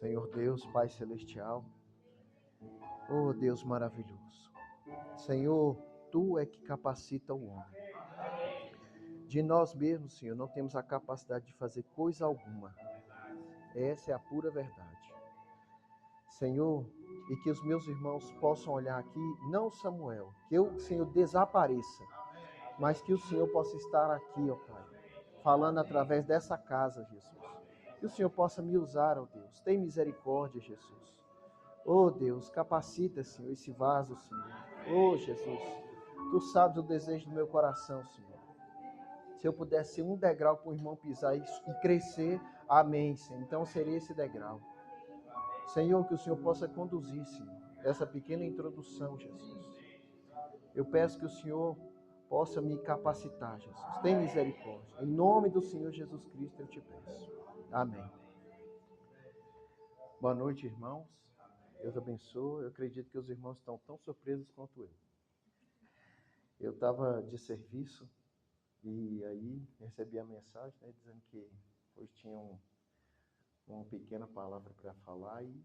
Senhor Deus, Pai Celestial, oh Deus maravilhoso. Senhor, Tu é que capacita o homem. De nós mesmos, Senhor, não temos a capacidade de fazer coisa alguma. Essa é a pura verdade. Senhor, e que os meus irmãos possam olhar aqui, não Samuel, que eu, Senhor, desapareça, mas que o Senhor possa estar aqui, ó Pai, falando através dessa casa, Jesus. Que o Senhor possa me usar, ó Deus. Tem misericórdia, Jesus. Oh Deus, capacita, Senhor, esse vaso, Senhor. Oh Jesus, Tu sabes o desejo do meu coração, Senhor. Se eu pudesse ser um degrau para o irmão pisar e crescer, amém, Senhor. Então seria esse degrau. Senhor, que o Senhor possa conduzir, Senhor, essa pequena introdução, Jesus. Eu peço que o Senhor possa me capacitar, Jesus. Tem misericórdia. Em nome do Senhor Jesus Cristo eu te peço. Amém. Boa noite, irmãos. Deus abençoe. Eu acredito que os irmãos estão tão surpresos quanto eu. Eu estava de serviço e aí recebi a mensagem, né, dizendo que hoje tinha uma pequena palavra para falar e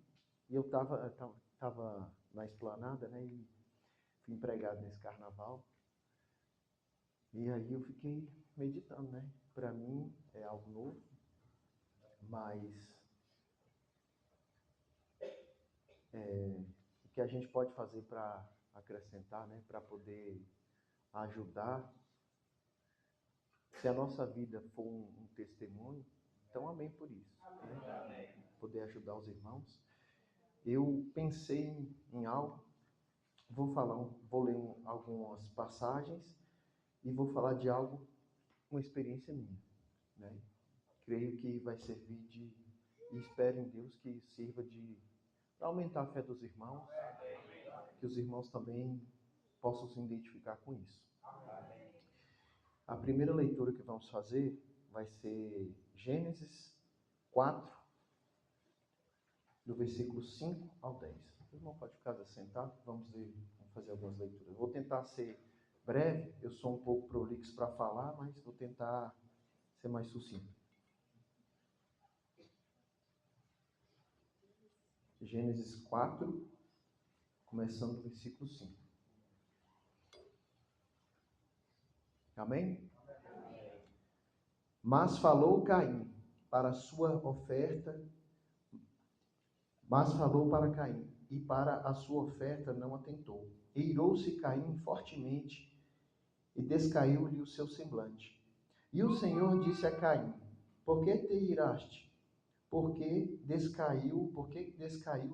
eu estava na esplanada, né, e fui empregado nesse carnaval. E aí eu fiquei meditando, né? Para mim é algo novo, mas o que a gente pode fazer para acrescentar, né? Para poder ajudar. Se a nossa vida for um testemunho, então amém por isso, né? Poder ajudar os irmãos. Eu pensei em algo, vou ler algumas passagens e vou falar de algo, uma experiência minha, né? Creio que vai servir e espero em Deus que sirva para aumentar a fé dos irmãos, que os irmãos também possam se identificar com isso. A primeira leitura que vamos fazer vai ser Gênesis 4, do versículo 5 ao 10. O irmão pode ficar sentado, vamos fazer algumas leituras. Eu vou tentar ser breve, eu sou um pouco prolixo para falar, mas vou tentar ser mais sucinto. Gênesis 4, começando do versículo 5. Amém? Mas falou Caim para Caim, e para a sua oferta não atentou. Eirou-se Caim fortemente, e descaiu-lhe o seu semblante. E o Senhor disse a Caim: por que te iraste? Por que descaiu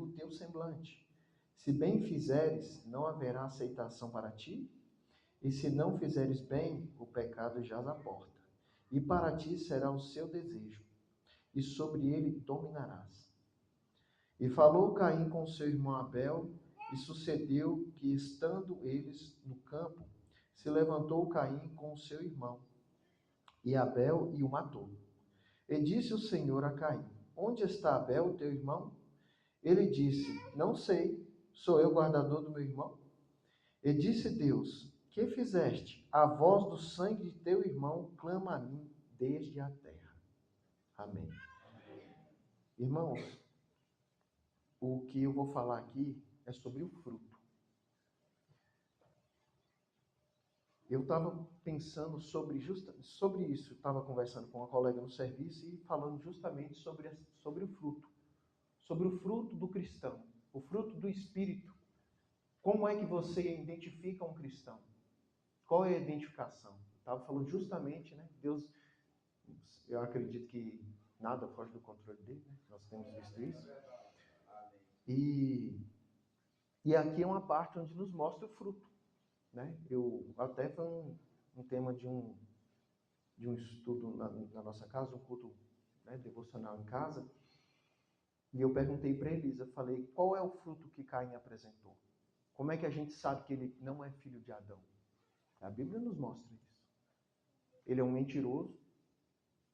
o teu semblante? Se bem fizeres, não haverá aceitação para ti? E se não fizeres bem, o pecado jaz à porta. E para ti será o seu desejo, e sobre ele dominarás. E falou Caim com seu irmão Abel, e sucedeu que, estando eles no campo, se levantou Caim com o seu irmão, e Abel e o matou. E disse o Senhor a Caim: onde está Abel, teu irmão? Ele disse: não sei, sou eu guardador do meu irmão? E disse Deus: que fizeste? A voz do sangue de teu irmão clama a mim desde a terra. Amém. Irmãos, o que eu vou falar aqui é sobre o fruto. Eu estava pensando sobre isso, estava conversando com uma colega no serviço e falando justamente sobre o fruto do cristão, o fruto do Espírito. Como é que você identifica um cristão? Qual é a identificação? Estava falando justamente, né? Deus, eu acredito que nada foge do controle dele, né? Nós temos visto isso. E aqui é uma parte onde nos mostra o fruto, né? Até foi um tema de um estudo na nossa casa, um culto, né, devocional em casa. E eu perguntei para Elisa, falei, qual é o fruto que Caim apresentou? Como é que a gente sabe que ele não é filho de Adão? A Bíblia nos mostra isso. Ele é um mentiroso,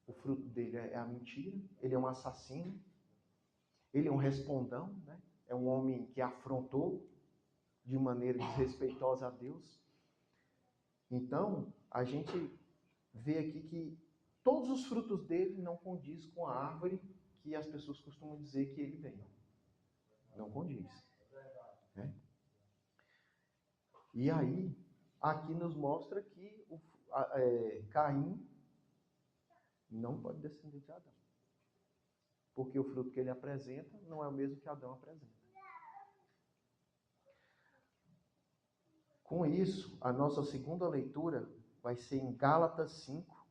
o fruto dele é a mentira, ele é um assassino, ele é um respondão, né? É um homem que afrontou de maneira desrespeitosa a Deus. Então, a gente vê aqui que todos os frutos dele não condiz com a árvore que as pessoas costumam dizer que ele vem. Não condiz. Né? E aí, aqui nos mostra que Caim não pode descender de Adão. Porque o fruto que ele apresenta não é o mesmo que Adão apresenta. Com isso, a nossa segunda leitura vai ser em Gálatas 5,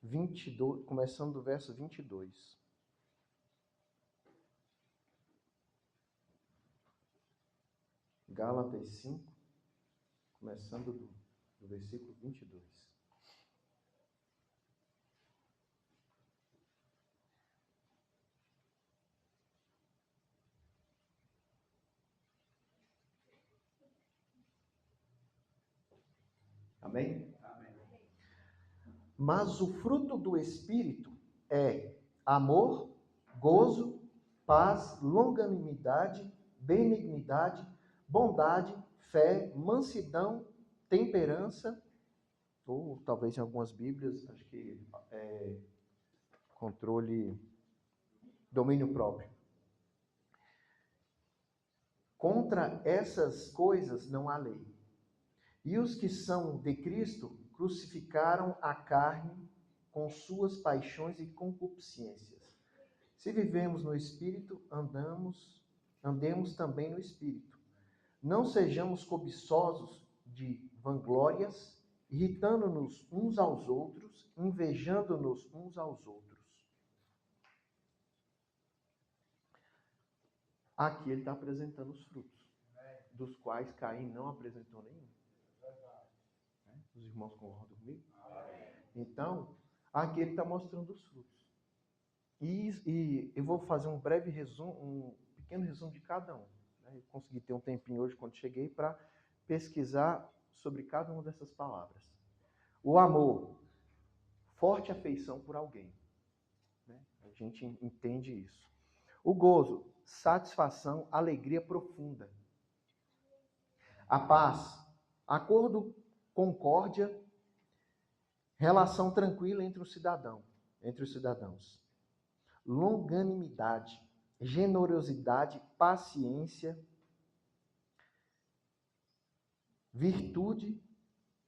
22, começando do verso 22. Gálatas 5, começando do versículo 22. Amém? Amém. Mas o fruto do Espírito é amor, gozo, paz, longanimidade, benignidade, bondade, fé, mansidão, temperança, ou talvez em algumas Bíblias, acho que controle, domínio próprio. Contra essas coisas não há lei. E os que são de Cristo crucificaram a carne com suas paixões e concupiscências. Se vivemos no Espírito, andemos também no Espírito. Não sejamos cobiçosos de vanglórias, irritando-nos uns aos outros, invejando-nos uns aos outros. Aqui ele está apresentando os frutos, dos quais Caim não apresentou nenhum. Os irmãos concordam comigo? Então, aqui ele está mostrando os frutos. E eu vou fazer um breve resumo, um pequeno resumo de cada um. Eu consegui ter um tempinho hoje, quando cheguei, para pesquisar sobre cada uma dessas palavras. O amor, forte afeição por alguém. A gente entende isso. O gozo, satisfação, alegria profunda. A paz, acordo, concórdia, relação tranquila entre os cidadãos. Longanimidade, generosidade, paciência, virtude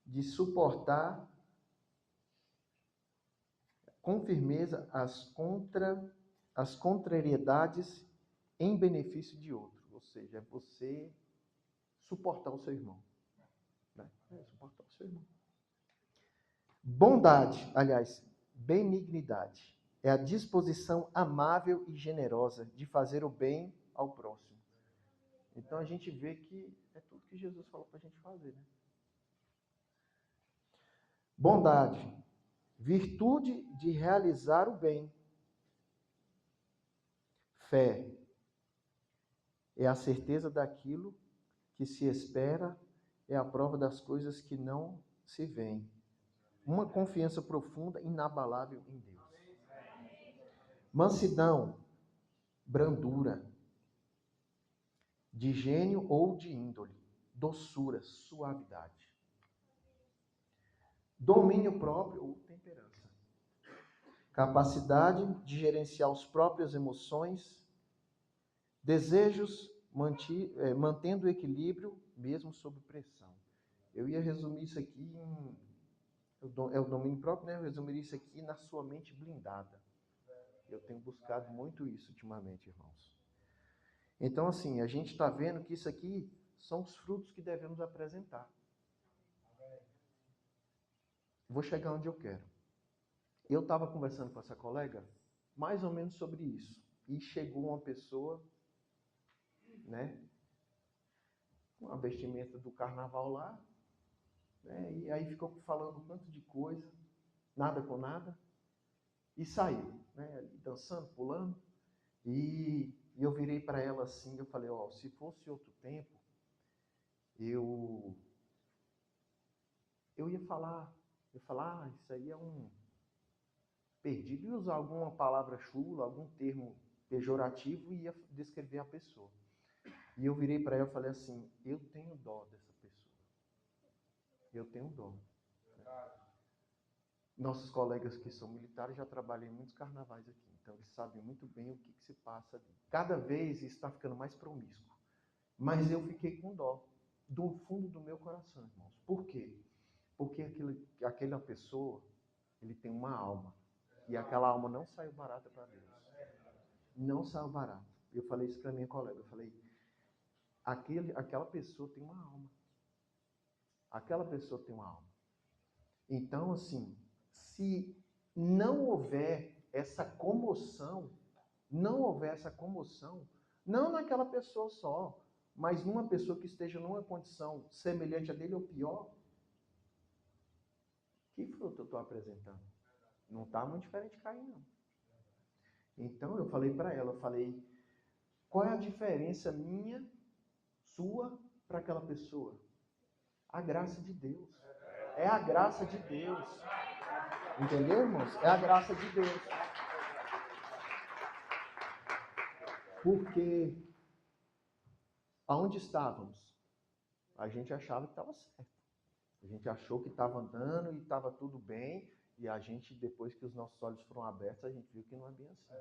de suportar com firmeza as contrariedades em benefício de outro. Ou seja, é você suportar o seu irmão. Né? Suportar o seu irmão. Bondade, aliás, benignidade. É a disposição amável e generosa de fazer o bem ao próximo. Então a gente vê que é tudo que Jesus falou para a gente fazer. Né? Bondade, virtude de realizar o bem. Fé é a certeza daquilo que se espera, é a prova das coisas que não se veem. Uma confiança profunda, inabalável em Deus. Mansidão, brandura, de gênio ou de índole, doçura, suavidade. Domínio próprio ou temperança. Capacidade de gerenciar as próprias emoções, desejos, mantendo o equilíbrio mesmo sob pressão. Eu ia resumir isso aqui é o domínio próprio, né? Eu resumiria isso aqui na sua mente blindada. Eu tenho buscado muito isso ultimamente, irmãos. Então, assim, a gente está vendo que isso aqui são os frutos que devemos apresentar. Vou chegar onde eu quero. Eu estava conversando com essa colega mais ou menos sobre isso. E chegou uma pessoa, né, com a vestimenta do carnaval lá, né, e aí ficou falando um tanto de coisa, nada com nada, e saiu, né, dançando, pulando, e eu virei para ela assim, eu falei, ó, se fosse outro tempo, eu ia falar, isso aí é um perdido, ia usar alguma palavra chula, algum termo pejorativo e ia descrever a pessoa. E eu virei para ela e falei assim, eu tenho dó dessa pessoa. Eu tenho dó. Nossos colegas que são militares já trabalham em muitos carnavais aqui. Então, eles sabem muito bem o que se passa ali. Cada vez isso está ficando mais promíscuo. Mas eu fiquei com dó, do fundo do meu coração, irmãos. Por quê? Porque aquela pessoa, ele tem uma alma. E aquela alma não saiu barata para Deus. Não saiu barata. Eu falei isso para minha colega. Eu falei, aquela pessoa tem uma alma. Aquela pessoa tem uma alma. Então, assim, se não houver essa comoção, não naquela pessoa só, mas numa pessoa que esteja numa condição semelhante a dele ou pior, que fruto eu estou apresentando? Não está muito diferente de Caim, não. Então, eu falei para ela, qual é a diferença minha, sua, para aquela pessoa? A graça de Deus. É a graça de Deus. Entendeu, irmãos? É a graça de Deus. Porque aonde estávamos? A gente achava que estava certo. A gente achou que estava andando e estava tudo bem. E a gente, depois que os nossos olhos foram abertos, a gente viu que não é bem assim.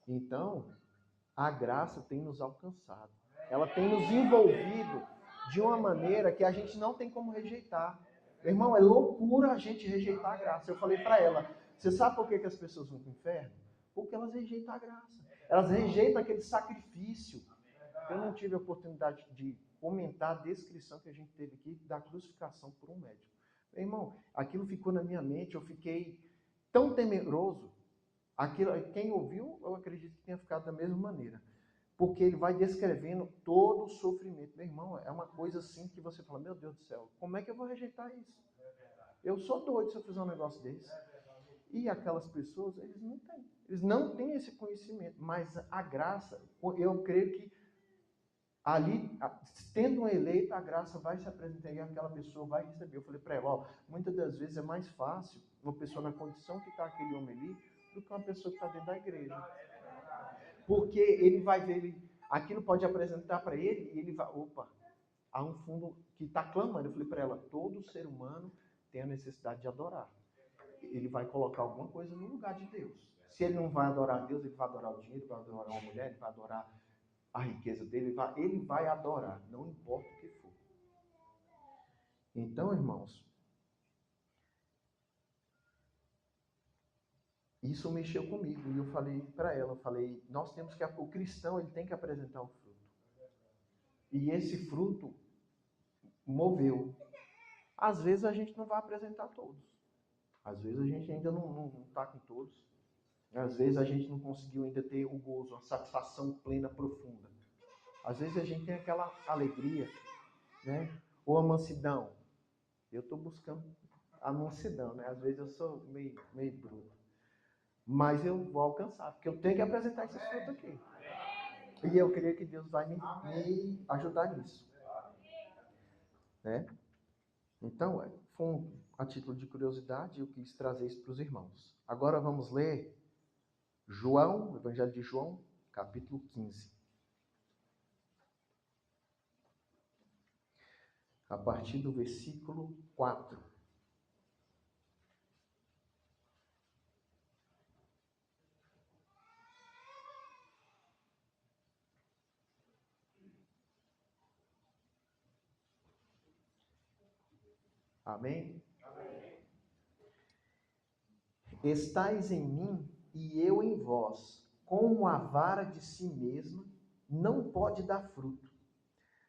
Então, a graça tem nos alcançado. Ela tem nos envolvido de uma maneira que a gente não tem como rejeitar. Irmão, é loucura a gente rejeitar a graça. Eu falei para ela, você sabe por que as pessoas vão para o inferno? Porque elas rejeitam a graça. Elas rejeitam aquele sacrifício. Eu não tive a oportunidade de comentar a descrição que a gente teve aqui da crucificação por um médico. Meu irmão, aquilo ficou na minha mente, eu fiquei tão temeroso. Quem ouviu, eu acredito que tenha ficado da mesma maneira. Porque ele vai descrevendo todo o sofrimento. Meu irmão, é uma coisa assim que você fala, meu Deus do céu, como é que eu vou rejeitar isso? Eu sou doido se eu fizer um negócio desse. E aquelas pessoas, eles não têm esse conhecimento. Mas a graça, eu creio que ali, tendo um eleito, a graça vai se apresentar e aquela pessoa vai receber. Eu falei para ela, muitas das vezes é mais fácil uma pessoa na condição que está aquele homem ali, do que uma pessoa que está dentro da igreja. Porque ele vai ver, aquilo pode apresentar para ele e ele vai, há um fundo que está clamando. Eu falei para ela, todo ser humano tem a necessidade de adorar. Ele vai colocar alguma coisa no lugar de Deus. Se ele não vai adorar Deus, ele vai adorar o dinheiro, vai adorar uma mulher, ele vai adorar a riqueza dele, ele vai adorar, não importa o que for. Então, irmãos, isso mexeu comigo e eu falei para ela, nós temos que, o cristão ele tem que apresentar o fruto. E esse fruto moveu. Às vezes a gente não vai apresentar todos. Às vezes a gente ainda não está com todos. Às vezes a gente não conseguiu ainda ter o gozo, a satisfação plena, profunda. Às vezes a gente tem aquela alegria, né? Ou a mansidão. Eu estou buscando a mansidão, né? Às vezes eu sou meio bruto. Mas eu vou alcançar, porque eu tenho que apresentar esse fruto aqui. E eu creio que Deus vai me ajudar nisso. Né? Então, a título de curiosidade, eu quis trazer isso para os irmãos. Agora vamos ler João, o Evangelho de João, capítulo 15. A partir do versículo 4. Amém? Amém? Estais em mim e eu em vós, como a vara de si mesma não pode dar fruto.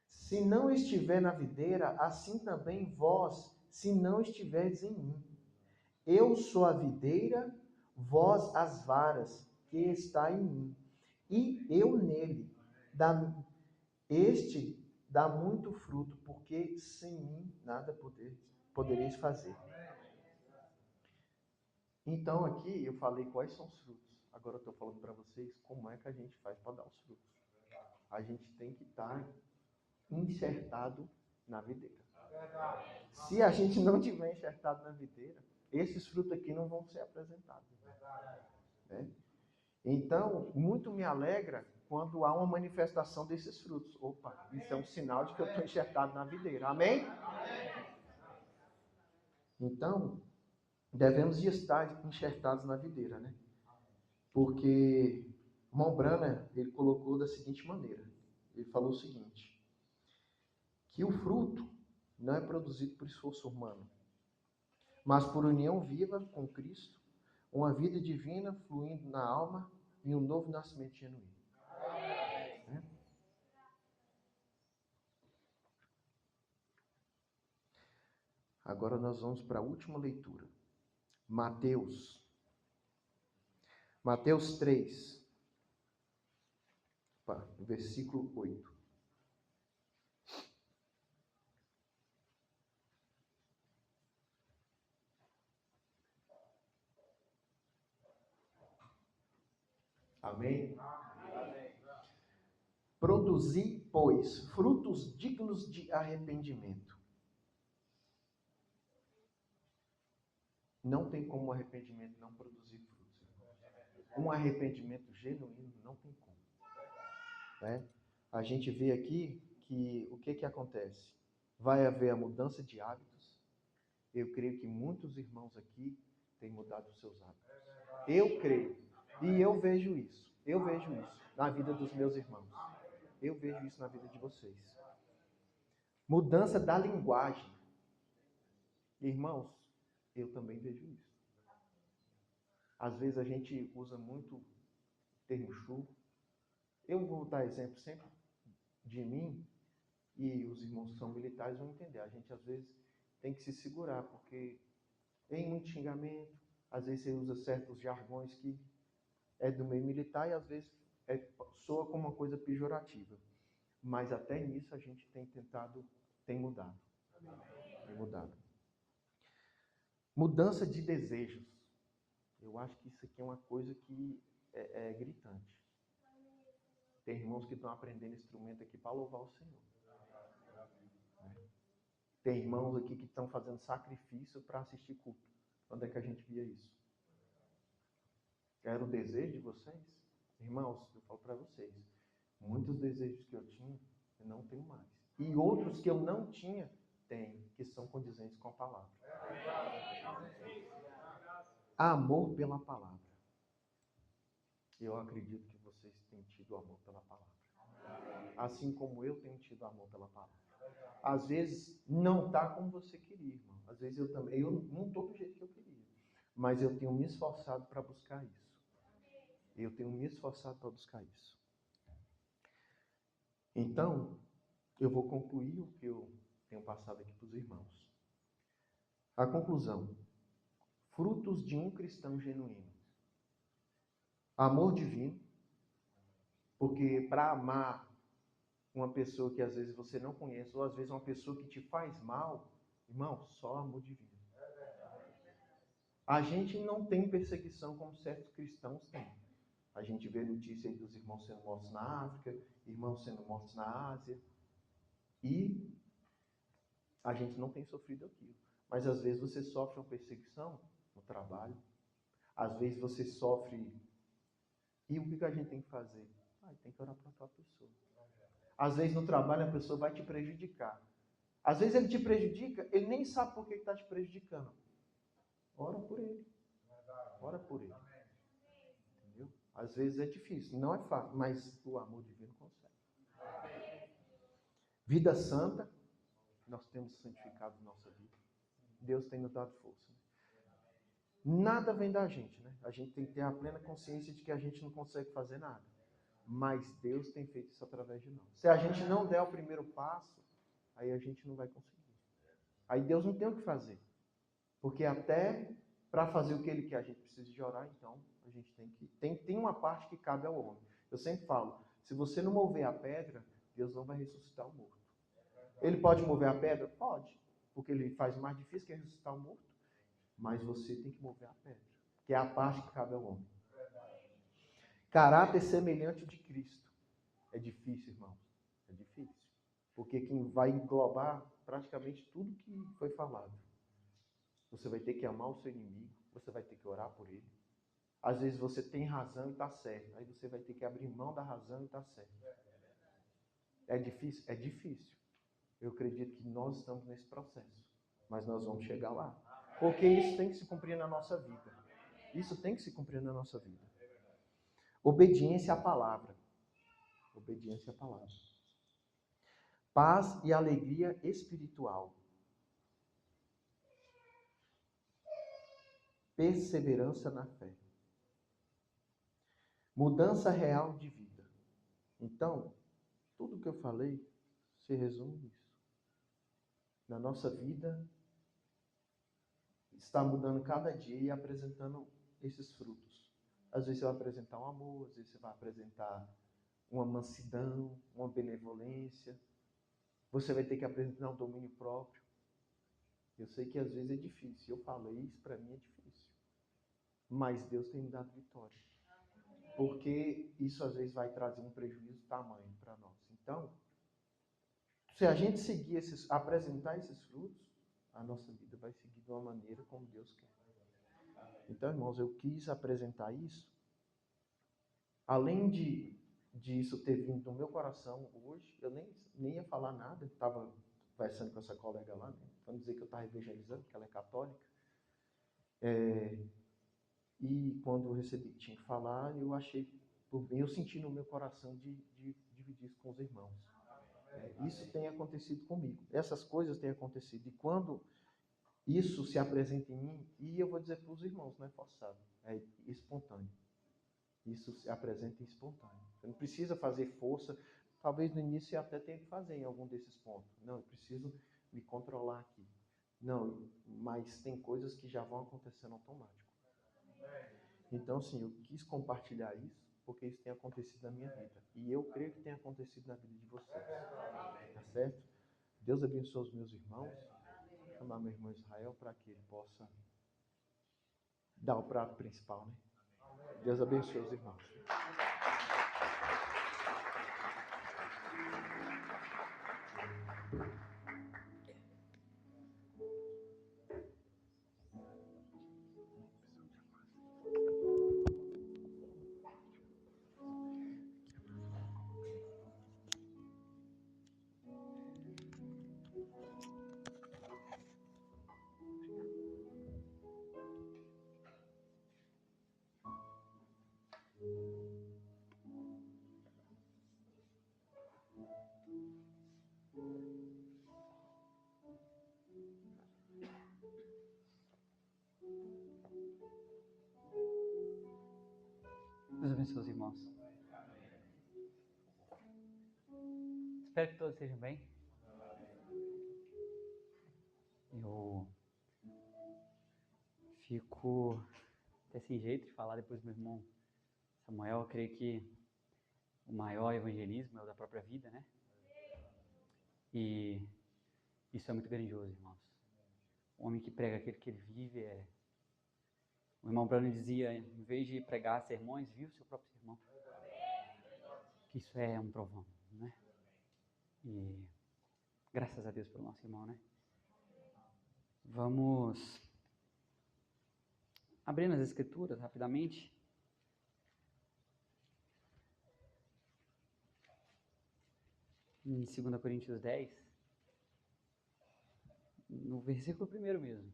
Se não estiver na videira, assim também vós, se não estiverdes em mim. Eu sou a videira, vós as varas, que está em mim, e eu nele. Este dá muito fruto, porque sem mim nada podereis fazer. Então aqui eu falei quais são os frutos. Agora eu estou falando para vocês como é que a gente faz para dar os frutos. A gente tem que estar enxertado na videira. Se a gente não tiver enxertado na videira, esses frutos aqui não vão ser apresentados. Né? Então, muito me alegra quando há uma manifestação desses frutos. Opa, isso é um sinal de que eu estou enxertado na videira. Amém? Então, devemos estar enxertados na videira, né? Porque o irmão Branham, ele colocou da seguinte maneira. Ele falou o seguinte, que o fruto não é produzido por esforço humano, mas por união viva com Cristo, uma vida divina fluindo na alma e um novo nascimento genuíno. Né? Agora nós vamos para a última leitura. Mateus 3, versículo 8. Amém? Produzi, pois, frutos dignos de arrependimento. Não tem como o arrependimento não produzir frutos. Um arrependimento genuíno não tem como. Né? A gente vê aqui que o que acontece? Vai haver a mudança de hábitos. Eu creio que muitos irmãos aqui têm mudado os seus hábitos. Eu creio. E eu vejo isso. Eu vejo isso na vida dos meus irmãos. Eu vejo isso na vida de vocês. Mudança da linguagem. Irmãos, eu também vejo isso. Às vezes a gente usa muito termo chulo. Eu vou dar exemplo sempre de mim, e os irmãos que são militares vão entender. A gente às vezes tem que se segurar, porque tem muito xingamento, às vezes você usa certos jargões que é do meio militar e às vezes soa como uma coisa pejorativa. Mas até nisso a gente tem mudado. Tem mudado. Mudança de desejos. Eu acho que isso aqui é uma coisa que é gritante. Tem irmãos que estão aprendendo instrumento aqui para louvar o Senhor. Tem irmãos aqui que estão fazendo sacrifício para assistir culto. Onde é que a gente via isso? Era o desejo de vocês? Irmãos, eu falo para vocês, muitos desejos que eu tinha, eu não tenho mais. E outros que eu não tinha, tenho, que são condizentes com a palavra. Amor pela palavra. Eu acredito que vocês têm tido amor pela palavra. Assim como eu tenho tido amor pela palavra. Às vezes não está como você queria, irmão. Às vezes eu não estou do jeito que eu queria. Mas eu tenho me esforçado para buscar isso. Eu tenho me esforçado para buscar isso. Então, eu vou concluir o que eu tenho passado aqui para os irmãos. A conclusão. Frutos de um cristão genuíno. Amor divino. Porque para amar uma pessoa que às vezes você não conhece, ou às vezes uma pessoa que te faz mal, irmão, só amor divino. A gente não tem perseguição como certos cristãos têm. A gente vê notícias dos irmãos sendo mortos na África, irmãos sendo mortos na Ásia, e a gente não tem sofrido aquilo. Mas às vezes você sofre uma perseguição no trabalho, às vezes você sofre, e o que a gente tem que fazer? Tem que orar para aquela pessoa. Às vezes no trabalho a pessoa vai te prejudicar. Às vezes ele te prejudica, ele nem sabe por que está te prejudicando. Ora por ele. Ora por ele. Entendeu? Às vezes é difícil, não é fácil, mas o amor divino consegue. Vida santa, nós temos santificado nossa vida. Deus tem nos dado força. Nada vem da gente, né? A gente tem que ter a plena consciência de que a gente não consegue fazer nada. Mas Deus tem feito isso através de nós. Se a gente não der o primeiro passo, aí a gente não vai conseguir. Aí Deus não tem o que fazer. Porque até para fazer o que Ele quer, a gente precisa de orar, então a gente tem uma parte que cabe ao homem. Eu sempre falo, se você não mover a pedra, Deus não vai ressuscitar o morto. Ele pode mover a pedra? Pode. Porque Ele faz mais difícil que ressuscitar o morto. Mas você tem que mover a pedra. Que é a parte que cabe ao homem. Caráter semelhante ao de Cristo. É difícil, irmão. É difícil. Porque quem vai englobar praticamente tudo que foi falado. Você vai ter que amar o seu inimigo. Você vai ter que orar por ele. Às vezes você tem razão e está certo. Aí você vai ter que abrir mão da razão e está certo. É difícil? É difícil. Eu acredito que nós estamos nesse processo. Mas nós vamos chegar lá. Porque isso tem que se cumprir na nossa vida. Isso tem que se cumprir na nossa vida. Obediência à palavra. Obediência à palavra. Paz e alegria espiritual. Perseverança na fé. Mudança real de vida. Então, tudo que eu falei se resume nisso. Na nossa vida, está mudando cada dia e apresentando esses frutos. Às vezes você vai apresentar um amor, às vezes você vai apresentar uma mansidão, uma benevolência. Você vai ter que apresentar um domínio próprio. Eu sei que às vezes é difícil. Eu falei isso, para mim é difícil. Mas Deus tem me dado vitória. Porque isso às vezes vai trazer um prejuízo tamanho para nós. Então, se a gente seguir apresentar esses frutos, a nossa vida vai seguir de uma maneira como Deus quer. Então, irmãos, eu quis apresentar isso. Além disso ter vindo do meu coração hoje, eu nem ia falar nada. Estava conversando com essa colega lá, né? Vamos dizer que eu estava evangelizando, que ela é católica. E quando eu recebi que tinha que falar, eu achei por bem, eu senti no meu coração de dividir isso com os irmãos. Isso tem acontecido comigo. Essas coisas têm acontecido. E quando isso se apresenta em mim, e eu vou dizer para os irmãos, não é forçado, é espontâneo. Isso se apresenta espontâneo. Você não precisa fazer força. Talvez no início você até tenha que fazer em algum desses pontos. Não, eu preciso me controlar aqui. Não, mas tem coisas que já vão acontecendo automático. Então, sim, eu quis compartilhar isso, porque isso tem acontecido na minha vida. E eu creio que tem acontecido na vida de vocês. Tá certo? Deus abençoe os meus irmãos. Vou chamar meu irmão Israel para que ele possa dar o prato principal, né? Deus abençoe os irmãos. Deus abençoe os irmãos. Espero que todos estejam bem. Eu fico até sem jeito de falar depois do meu irmão Samuel. Eu creio que o maior evangelismo é o da própria vida, né? E isso é muito grandioso, irmãos. O homem que prega aquilo que ele vive é... O irmão Bruno dizia, em vez de pregar sermões, viu o seu próprio sermão. Que isso é um trovão, né? E graças a Deus pelo nosso irmão, né? Vamos abrir nas Escrituras rapidamente. Em 2 Coríntios 10, no versículo 1 mesmo.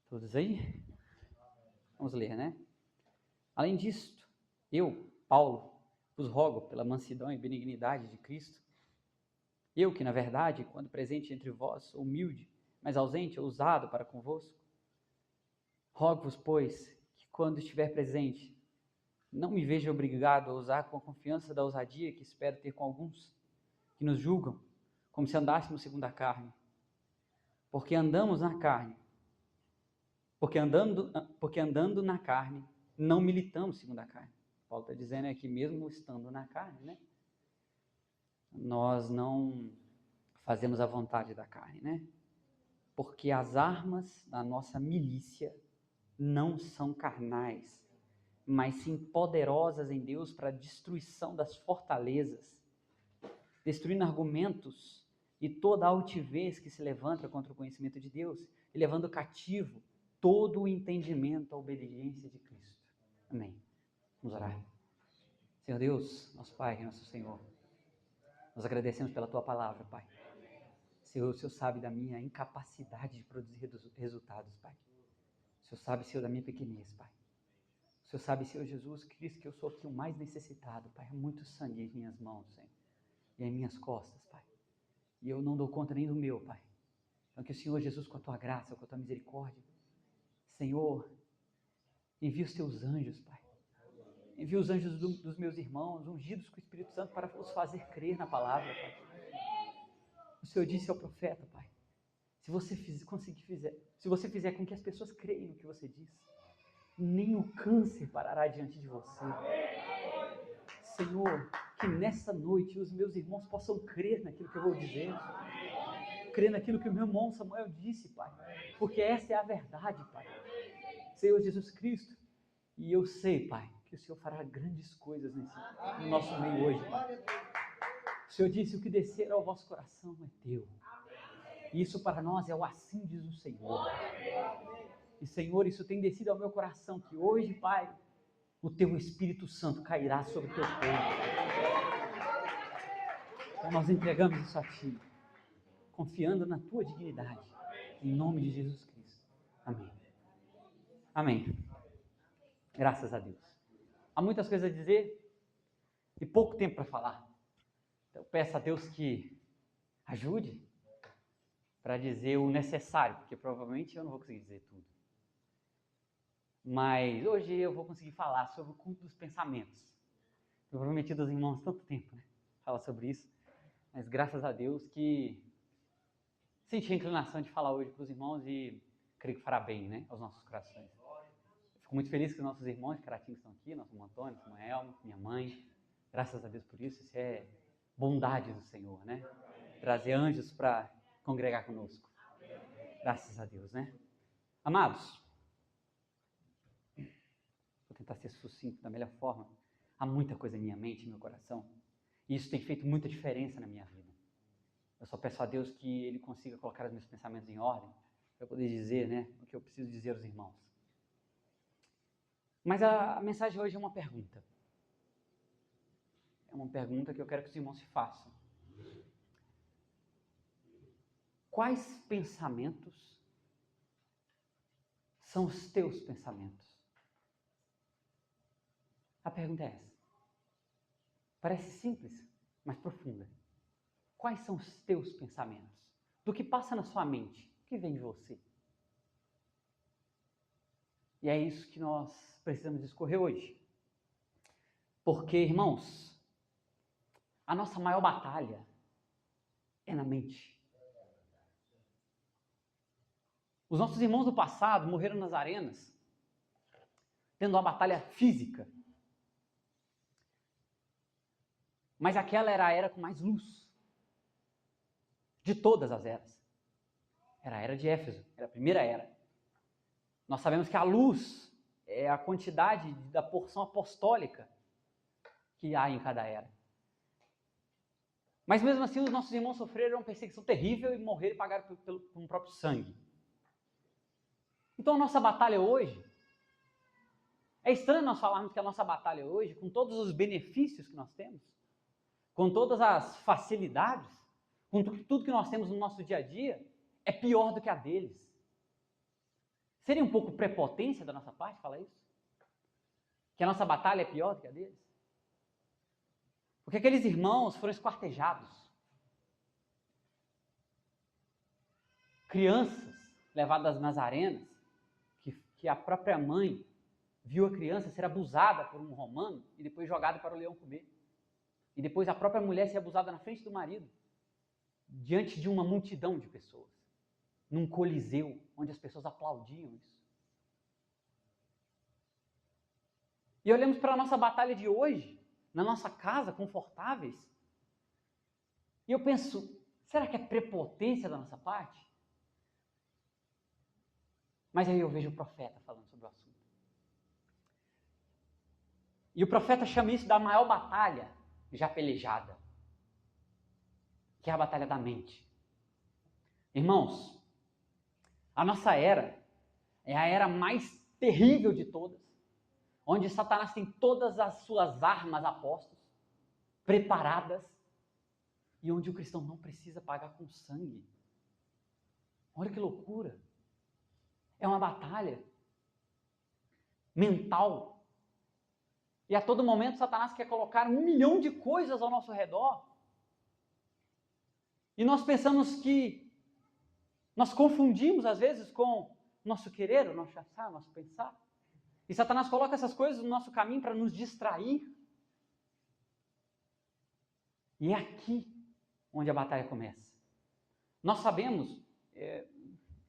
Todos aí? Vamos ler, né? Além disto, eu, Paulo, vos rogo pela mansidão e benignidade de Cristo, eu que, na verdade, quando presente entre vós, sou humilde, mas ausente, ousado para convosco, rogo-vos, pois, que quando estiver presente, não me veja obrigado a usar com a confiança da ousadia que espero ter com alguns, que nos julgam, como se andássemos segundo a carne. Porque andamos na carne. Porque andando na carne, não militamos segundo a carne. Paulo está dizendo aqui, mesmo estando na carne, né? Nós não fazemos a vontade da carne, né? Porque as armas da nossa milícia não são carnais, mas sim poderosas em Deus para a destruição das fortalezas, destruindo argumentos e toda altivez que se levanta contra o conhecimento de Deus, e levando cativo todo o entendimento, a obediência de Cristo. Amém. Vamos orar. Senhor Deus, nosso Pai, nosso Senhor, nós agradecemos pela Tua palavra, Pai. Senhor, o Senhor sabe da minha incapacidade de produzir resultados, Pai. O Senhor sabe, Senhor, da minha pequenez, Pai. O Senhor sabe, Senhor Jesus Cristo, que eu sou aqui o mais necessitado, Pai. Há muito sangue em minhas mãos, Senhor, e em minhas costas, Pai. E eu não dou conta nem do meu, Pai. Então que o Senhor Jesus, com a Tua graça, com a Tua misericórdia, Senhor, envia os Teus anjos, Pai. Envia os anjos dos meus irmãos, ungidos com o Espírito Santo, para os fazer crer na palavra, Pai. O Senhor disse ao profeta, Pai, se você fizer com que as pessoas creiam no que você diz, nem o câncer parará diante de você. Senhor, que nessa noite os meus irmãos possam crer naquilo que eu vou dizer, crer naquilo que o meu irmão Samuel disse, Pai, porque essa é a verdade, Pai. Senhor Jesus Cristo, e eu sei, Pai, que o Senhor fará grandes coisas no nosso meio hoje, Pai. O Senhor disse, o que descer ao vosso coração é teu. E isso para nós é o assim diz o Senhor. E Senhor, isso tem descido ao meu coração, que hoje, Pai, o Teu Espírito Santo cairá sobre o Teu povo. Então nós entregamos isso a Ti, confiando na Tua dignidade, em nome de Jesus Cristo. Amém. Amém. Graças a Deus. Há muitas coisas a dizer e pouco tempo para falar. Então peço a Deus que ajude para dizer o necessário, porque provavelmente eu não vou conseguir dizer tudo. Mas hoje eu vou conseguir falar sobre o culto dos pensamentos. Eu prometi aos irmãos tanto tempo, né? Falar sobre isso. Mas graças a Deus que senti a inclinação de falar hoje para os irmãos e creio que fará bem, né? Aos nossos corações. Fico muito feliz que os nossos irmãos de Caratinga estão aqui, nosso irmão Antônio, Samuel, minha mãe. Graças a Deus por isso. Isso é bondade do Senhor, né? Trazer anjos para congregar conosco. Graças a Deus, né? Amados, vou tentar ser sucinto da melhor forma. Há muita coisa em minha mente, em meu coração, e isso tem feito muita diferença na minha vida. Eu só peço a Deus que Ele consiga colocar os meus pensamentos em ordem, para eu poder dizer, né, o que eu preciso dizer aos irmãos. Mas a mensagem hoje é uma pergunta. É uma pergunta que eu quero que os irmãos se façam. Quais pensamentos são os teus pensamentos? A pergunta é essa. Parece simples, mas profunda. Quais são os teus pensamentos? Do que passa na sua mente? O que vem de você? E é isso que nós precisamos discorrer hoje. Porque, irmãos, a nossa maior batalha é na mente. Os nossos irmãos do passado morreram nas arenas, tendo uma batalha física. Mas aquela era a era com mais luz de todas as eras. Era a era de Éfeso, era a primeira era. Nós sabemos que a luz é a quantidade da porção apostólica que há em cada era. Mas mesmo assim, os nossos irmãos sofreram uma perseguição terrível e morreram e pagaram com o próprio sangue. Então a nossa batalha hoje, é estranho nós falarmos que a nossa batalha hoje, com todos os benefícios que nós temos, com todas as facilidades, com tudo que nós temos no nosso dia a dia, é pior do que a deles. Seria um pouco prepotência da nossa parte falar isso? Que a nossa batalha é pior do que a deles? Porque aqueles irmãos foram esquartejados. Crianças levadas nas arenas, que a própria mãe viu a criança ser abusada por um romano e depois jogada para o leão comer. E depois a própria mulher ser abusada na frente do marido, diante de uma multidão de pessoas, num coliseu, onde as pessoas aplaudiam isso. E olhamos para a nossa batalha de hoje, na nossa casa, confortáveis, e eu penso, será que é prepotência da nossa parte? Mas aí eu vejo o profeta falando sobre o assunto. E o profeta chama isso da maior batalha já pelejada, que é a batalha da mente. Irmãos, a nossa era é a era mais terrível de todas, onde Satanás tem todas as suas armas apostas, preparadas, e onde o cristão não precisa pagar com sangue. Olha que loucura! É uma batalha mental. E a todo momento Satanás quer colocar 1 milhão de coisas ao nosso redor. E nós pensamos que nós confundimos às vezes com nosso querer, o nosso achar, o nosso pensar. E Satanás coloca essas coisas no nosso caminho para nos distrair. E é aqui onde a batalha começa. Nós sabemos,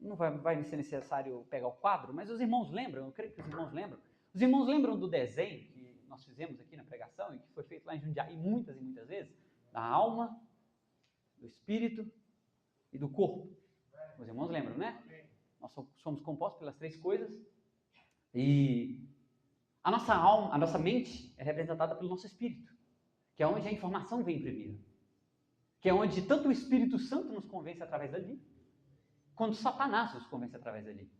não vai ser necessário pegar o quadro, mas os irmãos lembram, eu creio que os irmãos lembram. Os irmãos lembram do desenho que nós fizemos aqui na pregação e que foi feito lá em Jundiaí muitas e muitas vezes? Da alma, do espírito e do corpo. Os irmãos lembram, né? Nós somos compostos pelas 3 coisas e a nossa alma, a nossa mente é representada pelo nosso espírito, que é onde a informação vem primeiro, que é onde tanto o Espírito Santo nos convence através dali, quanto Satanás nos convence através dali.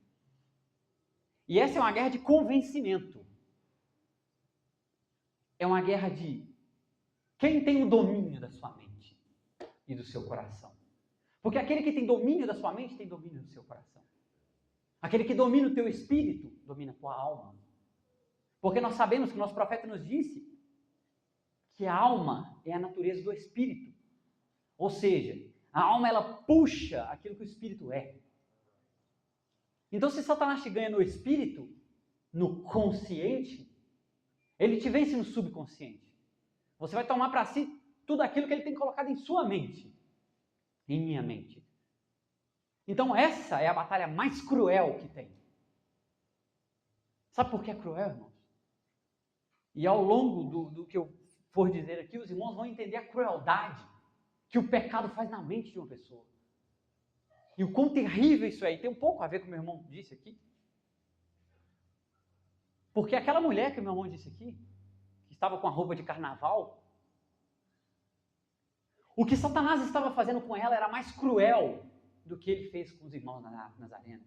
E essa é uma guerra de convencimento. É uma guerra de quem tem o domínio da sua mente e do seu coração. Porque aquele que tem domínio da sua mente tem domínio do seu coração. Aquele que domina o teu espírito domina a tua alma. Porque nós sabemos que o nosso profeta nos disse que a alma é a natureza do espírito. Ou seja, a alma ela puxa aquilo que o espírito é. Então, se Satanás te ganha no espírito, no consciente, ele te vence no subconsciente. Você vai tomar para si tudo aquilo que ele tem colocado em sua mente, em minha mente. Então, essa é a batalha mais cruel que tem. Sabe por que é cruel, irmãos? E ao longo do que eu for dizer aqui, os irmãos vão entender a crueldade que o pecado faz na mente de uma pessoa. E o quão terrível isso é. E tem um pouco a ver com o que meu irmão disse aqui. Porque aquela mulher que o meu irmão disse aqui, que estava com a roupa de carnaval, o que Satanás estava fazendo com ela era mais cruel do que ele fez com os irmãos nas arenas.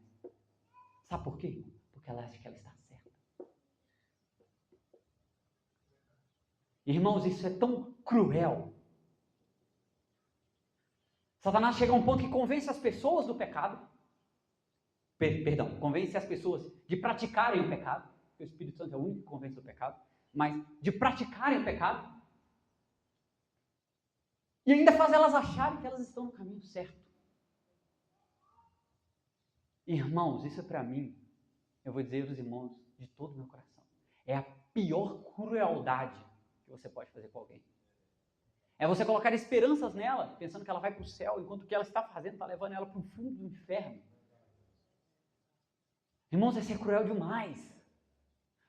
Sabe por quê? Porque ela acha que ela está certa. Irmãos, isso é tão cruel. Satanás chega a um ponto que convence as pessoas do pecado. Convence as pessoas de praticarem o pecado. Porque o Espírito Santo é o único que convence do pecado. Mas de praticarem o pecado. E ainda faz elas acharem que elas estão no caminho certo. Irmãos, isso é para mim, eu vou dizer aos irmãos de todo o meu coração, é a pior crueldade que você pode fazer com alguém. É você colocar esperanças nela, pensando que ela vai para o céu, enquanto o que ela está fazendo está levando ela para o fundo do inferno. Irmãos, isso é cruel demais.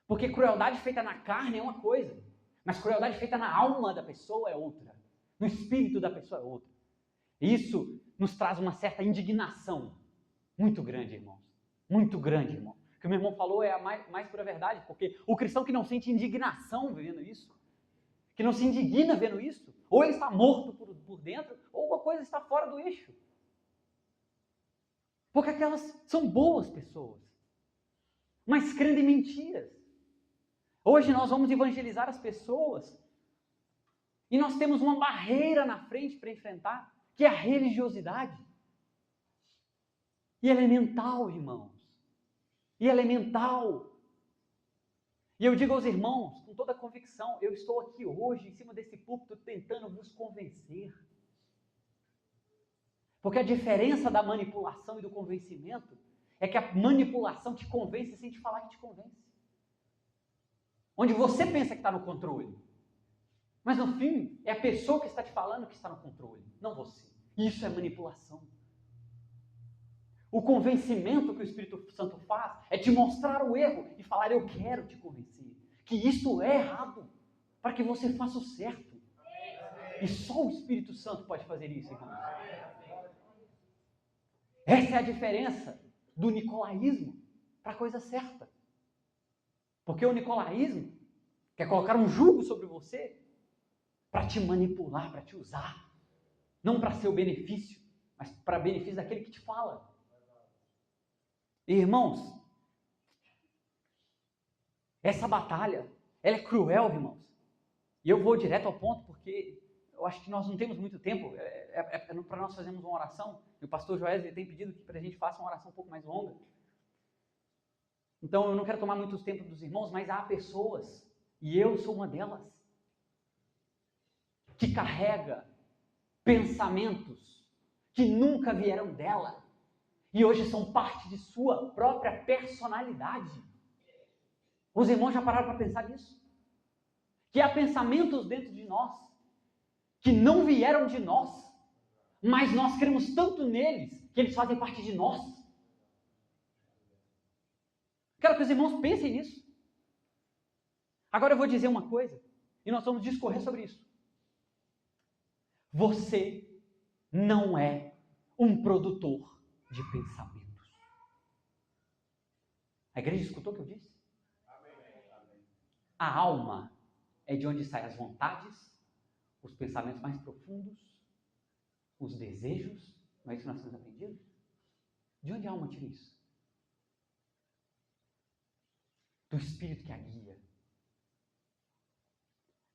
Porque crueldade feita na carne é uma coisa, mas crueldade feita na alma da pessoa é outra. No espírito da pessoa é outra. Isso nos traz uma certa indignação muito grande, irmãos. Muito grande, irmão. O que o meu irmão falou é a mais pura verdade, porque o cristão que não sente indignação vendo isso, que não se indigna vendo isso, ou ele está morto por dentro, ou alguma coisa está fora do eixo. Porque aquelas são boas pessoas, mas crendo em mentiras. Hoje nós vamos evangelizar as pessoas e nós temos uma barreira na frente para enfrentar, que é a religiosidade. E ela é mental, irmãos. E ela é mental. E eu digo aos irmãos, com toda a convicção, eu estou aqui hoje, em cima desse púlpito, tentando vos convencer. Porque a diferença da manipulação e do convencimento é que a manipulação te convence sem te falar que te convence. Onde você pensa que está no controle. Mas no fim, é a pessoa que está te falando que está no controle, não você. Isso é manipulação. O convencimento que o Espírito Santo faz é te mostrar o erro e falar, eu quero te convencer, que isso é errado, para que você faça o certo. E só o Espírito Santo pode fazer isso, irmãos. Essa é a diferença do nicolaísmo para a coisa certa. Porque o nicolaísmo quer colocar um jugo sobre você para te manipular, para te usar. Não para seu benefício, mas para benefício daquele que te fala. Irmãos, Essa batalha, ela é cruel, irmãos. E eu vou direto ao ponto, porque eu acho que nós não temos muito tempo para nós fazermos uma oração. E o pastor Joés tem pedido que a gente faça uma oração um pouco mais longa. Então eu não quero tomar muito tempo dos irmãos, mas há pessoas, e eu sou uma delas, que carrega pensamentos que nunca vieram dela e hoje são parte de sua própria personalidade. Os irmãos já pararam para pensar nisso? Que há pensamentos dentro de nós que não vieram de nós, mas nós cremos tanto neles que eles fazem parte de nós. Quero que os irmãos pensem nisso. Agora eu vou dizer uma coisa, e nós vamos discorrer sobre isso. Você não é um produtor de pensamentos. A igreja escutou o que eu disse? A alma é de onde saem as vontades, os pensamentos mais profundos, os desejos. Não é isso que nós temos aprendido? De onde a alma tira isso? Do Espírito que a guia.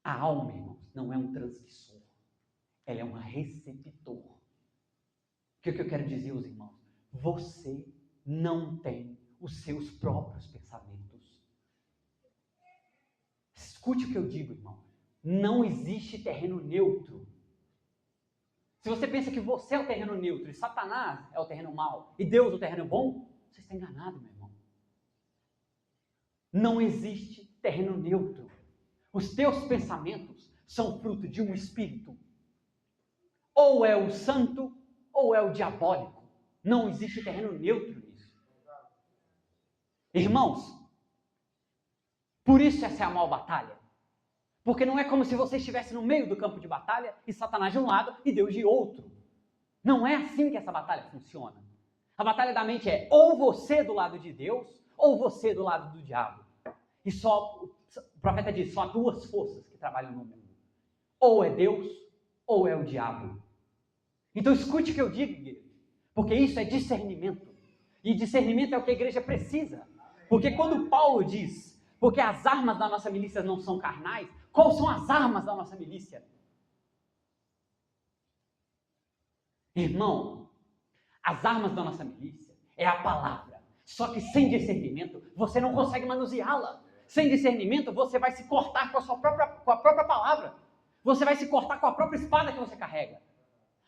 A alma, irmãos, não é um transmissor. Ela é um receptor. O que eu quero dizer aos irmãos? Você não tem os seus próprios pensamentos. Escute o que eu digo, irmão. Não existe terreno neutro. Se você pensa que você é o terreno neutro e Satanás é o terreno mau e Deus o terreno bom, você está enganado, meu irmão. Não existe terreno neutro. Os teus pensamentos são fruto de um espírito. Ou é o santo, ou é o diabólico. Não existe terreno neutro nisso. Irmãos, por isso essa é a maior batalha. Porque não é como se você estivesse no meio do campo de batalha e Satanás de um lado e Deus de outro. Não é assim que essa batalha funciona. A batalha da mente é ou você do lado de Deus, ou você do lado do diabo. E só, o profeta diz, só há duas forças que trabalham no mundo. Ou é Deus, ou é o diabo. Então escute o que eu digo, porque isso é discernimento. E discernimento é o que a igreja precisa. Porque quando Paulo diz, porque as armas da nossa milícia não são carnais, quais são as armas da nossa milícia? Irmão, as armas da nossa milícia é a palavra. Só que sem discernimento, você não consegue manuseá-la. Sem discernimento, você vai se cortar com a própria palavra. Você vai se cortar com a própria espada que você carrega.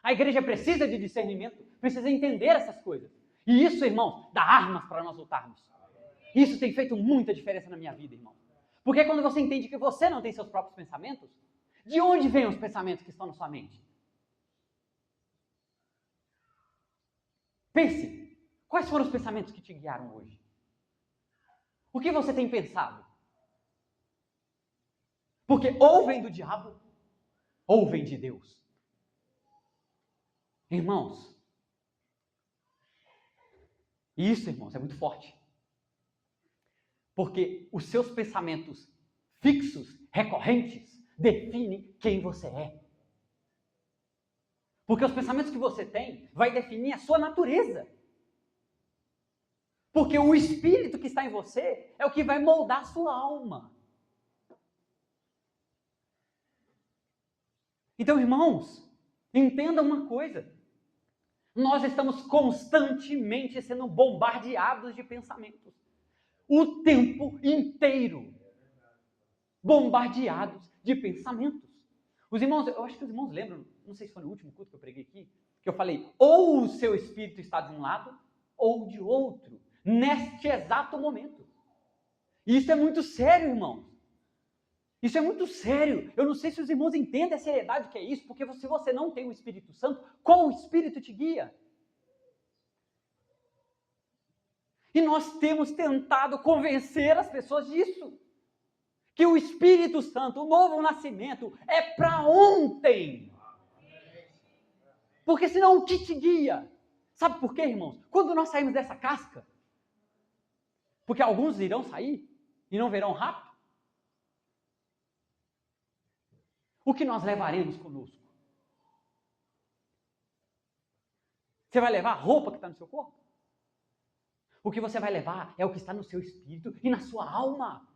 A igreja precisa de discernimento, precisa entender essas coisas. E isso, irmãos, dá armas para nós lutarmos. Isso tem feito muita diferença na minha vida, irmão. Porque quando você entende que você não tem seus próprios pensamentos, de onde vêm os pensamentos que estão na sua mente? Pense, quais foram os pensamentos que te guiaram hoje? O que você tem pensado? Porque ou vem do diabo, ou vem de Deus. Irmãos, isso, irmãos, é muito forte. Porque os seus pensamentos fixos, recorrentes, definem quem você é. Porque os pensamentos que você tem vai definir a sua natureza. Porque o espírito que está em você é o que vai moldar a sua alma. Então, irmãos, entendam uma coisa. Nós estamos constantemente sendo bombardeados de pensamentos. O tempo inteiro. Bombardeados de pensamentos. Os irmãos, eu acho que os irmãos lembram, não sei se foi no último culto que eu preguei aqui, que eu falei, ou o seu espírito está de um lado, ou de outro, neste exato momento. E isso é muito sério, irmãos. Isso é muito sério. Eu não sei se os irmãos entendem a seriedade que é isso, porque se você não tem o Espírito Santo, qual Espírito te guia? E nós temos tentado convencer as pessoas disso. Que o Espírito Santo, o novo nascimento, é para ontem. Porque senão o que te guia? Sabe por quê, irmãos? Quando nós saímos dessa casca, porque alguns irão sair e não verão rápido, o que nós levaremos conosco? Você vai levar a roupa que está no seu corpo? O que você vai levar é o que está no seu espírito e na sua alma.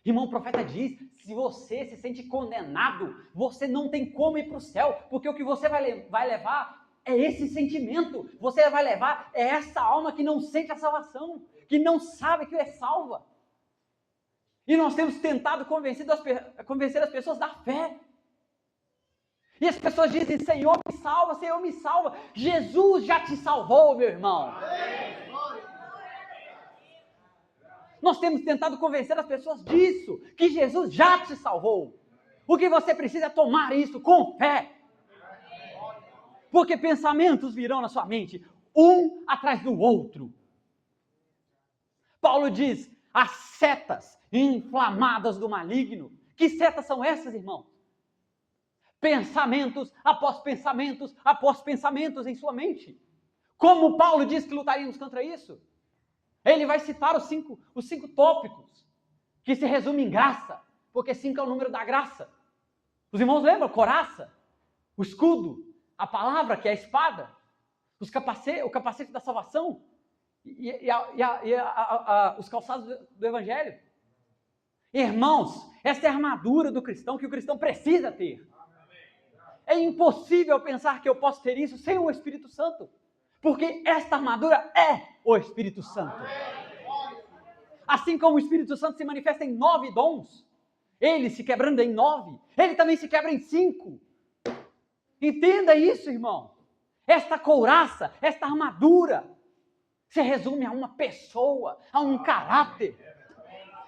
Irmão, o profeta diz, se você se sente condenado, você não tem como ir para o céu, porque o que você vai levar é esse sentimento, você vai levar é essa alma que não sente a salvação, que não sabe que é salva. E nós temos tentado convencer as pessoas da fé. E as pessoas dizem, Senhor me salva, Senhor me salva. Jesus já te salvou, meu irmão. Nós temos tentado convencer as pessoas disso, que Jesus já te salvou. O que você precisa é tomar isso com fé. Porque pensamentos virão na sua mente, um atrás do outro. Paulo diz, as setas inflamadas do maligno. Que setas são essas, irmão? Pensamentos após pensamentos em sua mente. Como Paulo diz que lutaríamos contra isso? Ele vai citar os cinco tópicos, que se resumem em graça, porque 5 é o número da graça. Os irmãos lembram? Coraça, o escudo, a palavra, que é a espada, o capacete da salvação e os calçados do evangelho. Irmãos, essa é a armadura do cristão que o cristão precisa ter. É impossível pensar que eu posso ter isso sem o Espírito Santo, porque esta armadura é o Espírito Santo. Assim como o Espírito Santo se manifesta em 9 dons, ele se quebrando em 9, ele também se quebra em 5. Entenda isso, irmão. Esta couraça, esta armadura, se resume a uma pessoa, a um caráter.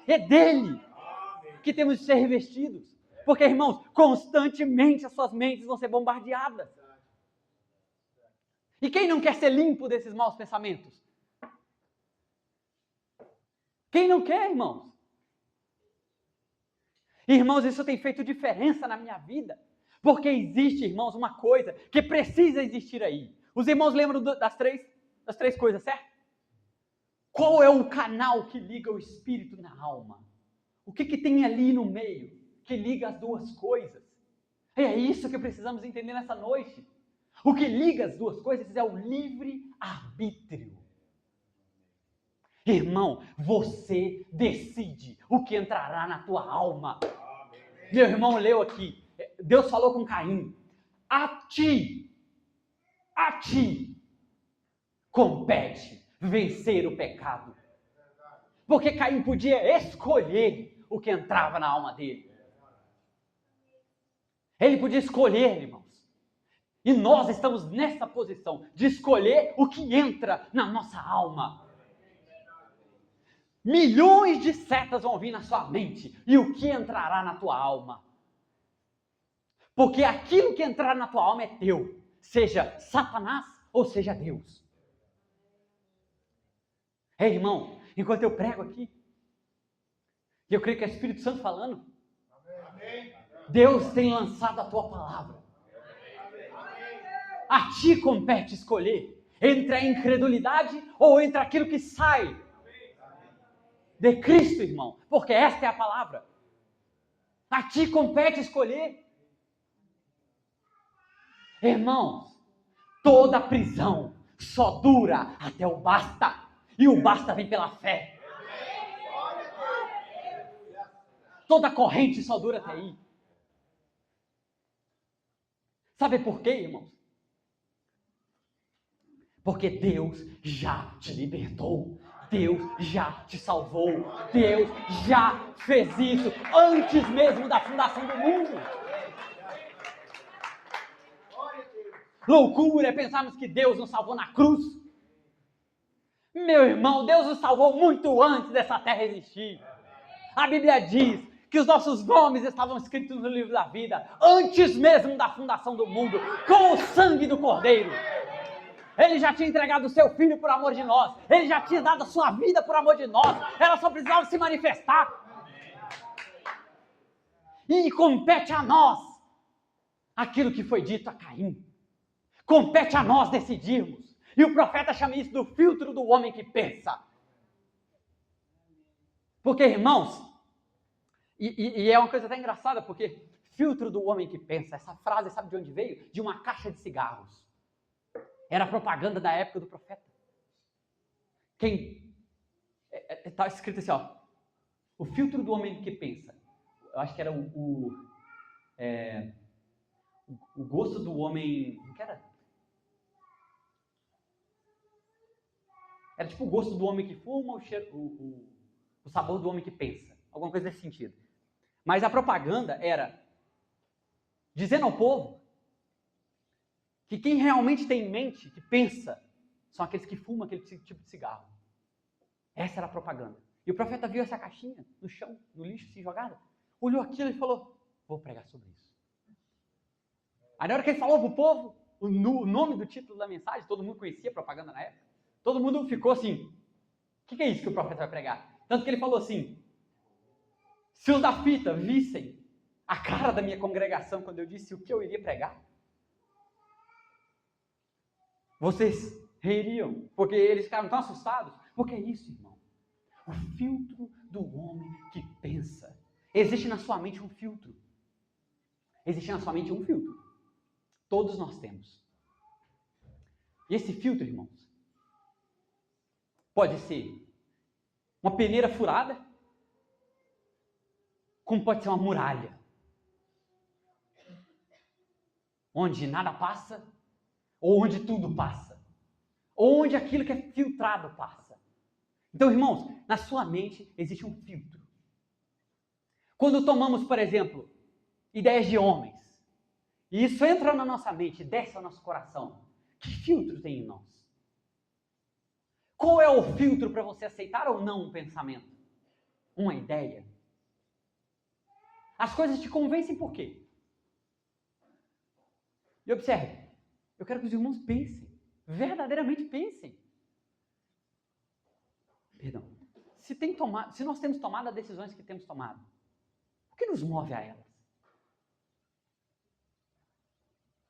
É dele que temos de ser revestidos. Porque, irmãos, constantemente as suas mentes vão ser bombardeadas. E quem não quer ser limpo desses maus pensamentos? Quem não quer, irmãos? Irmãos, isso tem feito diferença na minha vida. Porque existe, irmãos, uma coisa que precisa existir aí. Os irmãos lembram das três coisas, certo? Qual é o canal que liga o espírito na alma? O que tem ali no meio que liga as duas coisas? É isso que precisamos entender nessa noite. O que liga as duas coisas é o livre-arbítrio. Irmão, você decide o que entrará na tua alma. Meu irmão leu aqui, Deus falou com Caim, a ti compete vencer o pecado. Porque Caim podia escolher o que entrava na alma dele. Ele podia escolher, irmãos. E nós estamos nessa posição de escolher o que entra na nossa alma. Milhões de setas vão vir na sua mente. E o que entrará na tua alma? Porque aquilo que entrar na tua alma é teu. Seja Satanás ou seja Deus. Irmão, enquanto eu prego aqui, e eu creio que é o Espírito Santo falando, Deus tem lançado a tua palavra. A ti compete escolher entre a incredulidade ou entre aquilo que sai de Cristo, irmão, porque esta é a palavra. A ti compete escolher. Irmãos, toda prisão só dura até o basta, e o basta vem pela fé. Toda corrente só dura até aí. Sabe por quê, irmãos? Porque Deus já te libertou. Deus já te salvou. Deus já fez isso antes mesmo da fundação do mundo. Loucura é pensarmos que Deus nos salvou na cruz. Meu irmão, Deus nos salvou muito antes dessa terra existir. A Bíblia diz que os nossos nomes estavam escritos no livro da vida antes mesmo da fundação do mundo, com o sangue do Cordeiro. Ele já tinha entregado o seu filho por amor de nós. Ele já tinha dado a sua vida por amor de nós. Ela só precisava se manifestar. E compete a nós aquilo que foi dito a Caim. Compete a nós decidirmos. E o profeta chama isso do filtro do homem que pensa. Porque, irmãos, e é uma coisa até engraçada, porque filtro do homem que pensa, essa frase sabe de onde veio? De uma caixa de cigarros. Era a propaganda da época do profeta. Está escrito assim, ó. O filtro do homem que pensa. Eu acho que era o gosto do homem... O que era? Era tipo o gosto do homem que fuma, o sabor do homem que pensa. Alguma coisa nesse sentido. Mas a propaganda era dizendo ao povo que quem realmente tem em mente, que pensa, são aqueles que fumam aquele tipo de cigarro. Essa era a propaganda. E o profeta viu essa caixinha no chão, no lixo, assim, jogada. Olhou aquilo e falou, vou pregar sobre isso. Aí na hora que ele falou para o povo, o nome do título da mensagem, todo mundo conhecia a propaganda na época, todo mundo ficou assim, o que é isso que o profeta vai pregar? Tanto que ele falou assim, se os da fita vissem a cara da minha congregação quando eu disse o que eu iria pregar, vocês ririam, porque eles ficaram tão assustados. Porque é isso, irmão. O filtro do homem que pensa. Existe na sua mente um filtro. Existe na sua mente um filtro. Todos nós temos. E esse filtro, irmãos, pode ser uma peneira furada, como pode ser uma muralha, onde nada passa, ou onde tudo passa, ou onde aquilo que é filtrado passa. Então, irmãos, na sua mente existe um filtro. Quando tomamos, por exemplo, ideias de homens, e isso entra na nossa mente, desce ao nosso coração, que filtro tem em nós? Qual é o filtro para você aceitar ou não um pensamento? Uma ideia? As coisas te convencem por quê? E observe, eu quero que os irmãos pensem, verdadeiramente pensem. Perdão. Se nós temos tomado as decisões que temos tomado, o que nos move a elas?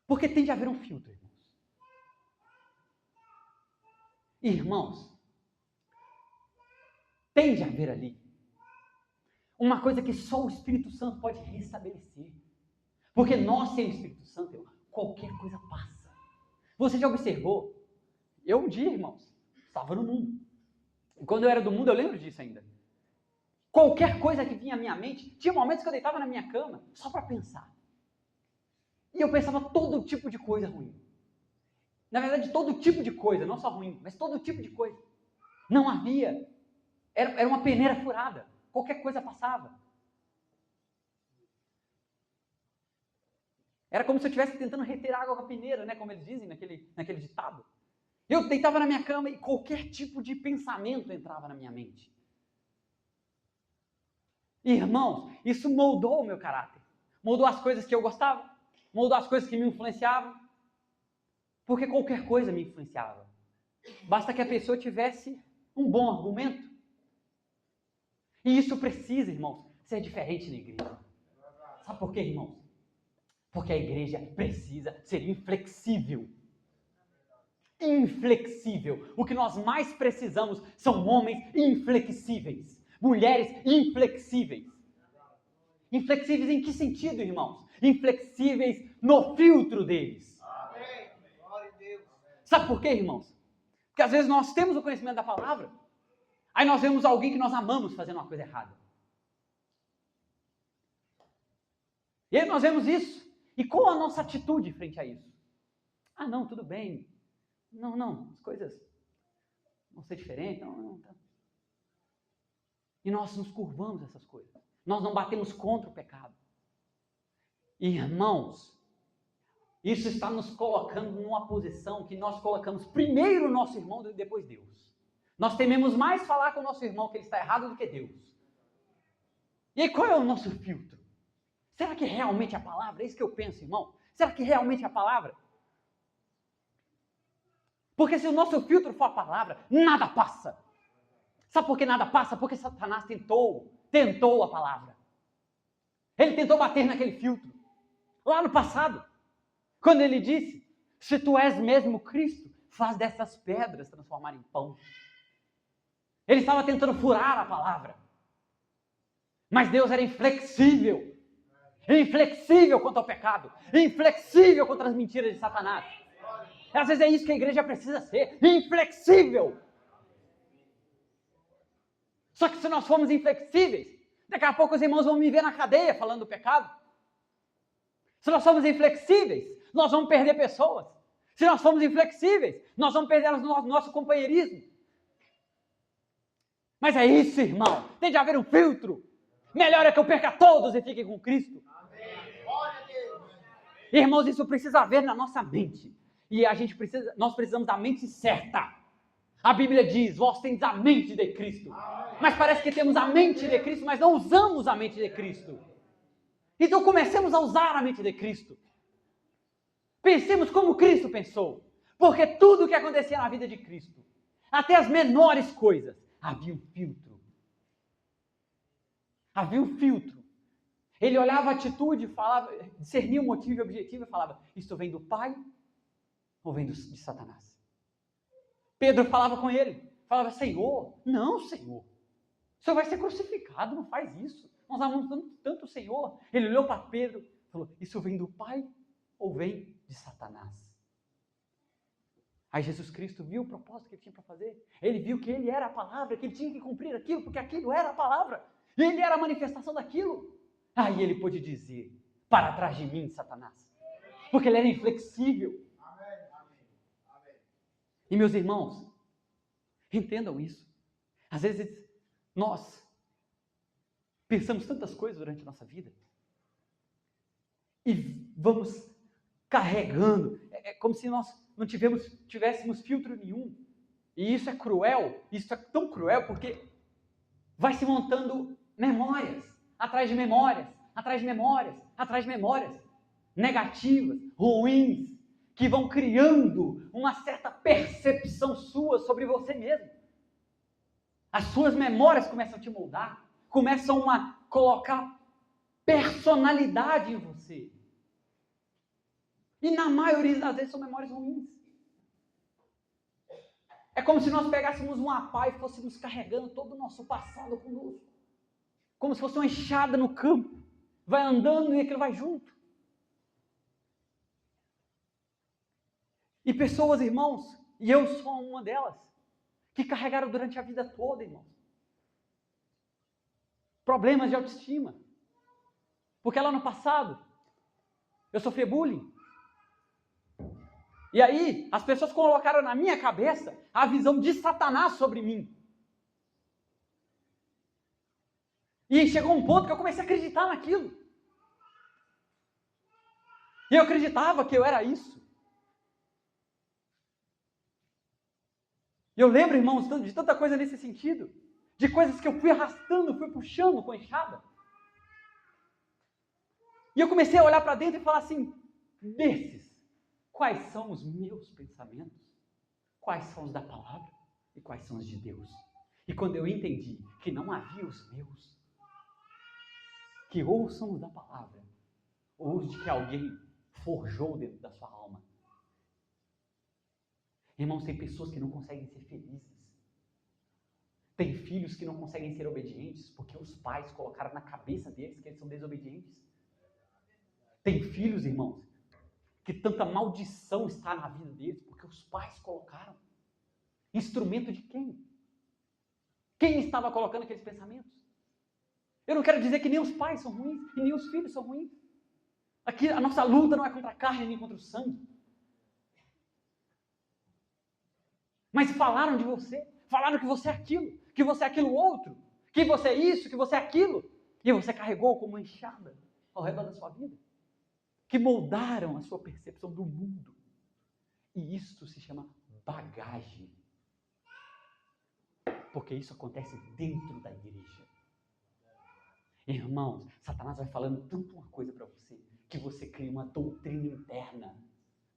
Porque tem de haver um filtro, irmãos. Irmãos, tem de haver ali uma coisa que só o Espírito Santo pode restabelecer. Porque nós, sem o Espírito Santo, qualquer coisa passa. Você já observou? Eu um dia, irmãos, estava no mundo. E quando eu era do mundo, eu lembro disso ainda. Qualquer coisa que vinha à minha mente, tinha momentos que eu deitava na minha cama só para pensar. E eu pensava todo tipo de coisa ruim. Na verdade, todo tipo de coisa, não só ruim, mas todo tipo de coisa. Não havia. Era uma peneira furada. Qualquer coisa passava. Era como se eu estivesse tentando reter água com a peneira, né? Como eles dizem naquele ditado. Eu deitava na minha cama e qualquer tipo de pensamento entrava na minha mente. Irmãos, isso moldou o meu caráter. Moldou as coisas que eu gostava. Moldou as coisas que me influenciavam. Porque qualquer coisa me influenciava. Basta que a pessoa tivesse um bom argumento. E isso precisa, irmãos, ser diferente na igreja. Sabe por quê, irmãos? Porque a igreja precisa ser inflexível. Inflexível. O que nós mais precisamos são homens inflexíveis. Mulheres inflexíveis. Inflexíveis em que sentido, irmãos? Inflexíveis no filtro deles. Amém. Glória a Deus. Sabe por quê, irmãos? Porque às vezes nós temos o conhecimento da palavra, aí nós vemos alguém que nós amamos fazendo uma coisa errada. E aí nós vemos isso. E qual a nossa atitude frente a isso? Ah, não, tudo bem. Não, as coisas vão ser diferentes. Não. E nós nos curvamos a essas coisas. Nós não batemos contra o pecado. Irmãos, isso está nos colocando numa posição que nós colocamos primeiro o nosso irmão e depois Deus. Nós tememos mais falar com o nosso irmão que ele está errado do que Deus. E aí qual é o nosso filtro? Será que realmente é a palavra? É isso que eu penso, irmão. Será que realmente é a palavra? Porque se o nosso filtro for a palavra, nada passa. Sabe por que nada passa? Porque Satanás tentou a palavra. Ele tentou bater naquele filtro. Lá no passado, quando ele disse, se tu és mesmo Cristo, faz dessas pedras transformar em pão. Ele estava tentando furar a palavra. Mas Deus era inflexível. Inflexível contra o pecado. Inflexível contra as mentiras de Satanás. Às vezes é isso que a igreja precisa ser. Inflexível. Só que se nós formos inflexíveis, Daqui a pouco os irmãos vão me ver na cadeia falando do pecado. Se nós somos inflexíveis, nós vamos perder pessoas. Se nós formos inflexíveis, nós vamos perder o nosso companheirismo. Mas é isso, irmão. Tem de haver um filtro. Melhor é que eu perca todos e fique com Cristo. Irmãos, isso precisa haver na nossa mente. E nós precisamos da mente certa. A Bíblia diz, vós tendes a mente de Cristo. Mas parece que temos a mente de Cristo, mas não usamos a mente de Cristo. Então comecemos a usar a mente de Cristo. Pensemos como Cristo pensou. Porque tudo o que acontecia na vida de Cristo, até as menores coisas, havia um filtro. Havia um filtro. Ele olhava a atitude, falava, discernia o motivo e o objetivo e falava, isto vem do Pai ou vem de Satanás? Pedro falava com ele, falava, Senhor, não, Senhor. O Senhor vai ser crucificado, não faz isso. Nós amamos tanto o Senhor. Ele olhou para Pedro e falou, isso vem do Pai ou vem de Satanás? Aí Jesus Cristo viu o propósito que ele tinha para fazer. Ele viu que ele era a palavra, que ele tinha que cumprir aquilo, porque aquilo era a palavra. E ele era a manifestação daquilo. Aí ele pôde dizer, para trás de mim, Satanás. Porque ele era inflexível. E meus irmãos, entendam isso. Às vezes nós pensamos tantas coisas durante a nossa vida e vamos carregando. É como se nós não tivéssemos filtro nenhum. E isso é cruel. Isso é tão cruel porque vai se montando memórias, atrás de memórias, atrás de memórias, atrás de memórias negativas, ruins, que vão criando uma certa percepção sua sobre você mesmo. As suas memórias começam a te moldar, começam a colocar personalidade em você. E na maioria das vezes são memórias ruins. É como se nós pegássemos uma pá e fôssemos carregando todo o nosso passado conosco. Como se fosse uma enxada no campo. Vai andando e aquilo vai junto. E pessoas, irmãos, e eu sou uma delas, que carregaram durante a vida toda, irmãos, problemas de autoestima. Porque lá no passado, eu sofri bullying. E aí, as pessoas colocaram na minha cabeça a visão de Satanás sobre mim. E chegou um ponto que eu comecei a acreditar naquilo. E eu acreditava que eu era isso. E eu lembro, irmãos, de tanta coisa nesse sentido. De coisas que eu fui arrastando, fui puxando com a enxada. E eu comecei a olhar para dentro e falar assim, desses, quais são os meus pensamentos? Quais são os da palavra? E quais são os de Deus? E quando eu entendi que não havia os meus, que ou são os da palavra, ou os de que alguém forjou dentro da sua alma. Irmãos, tem pessoas que não conseguem ser felizes. Tem filhos que não conseguem ser obedientes porque os pais colocaram na cabeça deles que eles são desobedientes. Tem filhos, irmãos, que tanta maldição está na vida deles porque os pais colocaram. Instrumento de quem? Quem estava colocando aqueles pensamentos? Eu não quero dizer que nem os pais são ruins e nem os filhos são ruins. Aqui a nossa luta não é contra a carne nem contra o sangue. Mas falaram de você, falaram que você é aquilo, que você é aquilo outro, que você é isso, que você é aquilo. E você carregou como uma enxada ao redor da sua vida. Que moldaram a sua percepção do mundo. E isso se chama bagagem. Porque isso acontece dentro da igreja. Irmãos, Satanás vai falando tanto uma coisa para você, que você cria uma doutrina interna,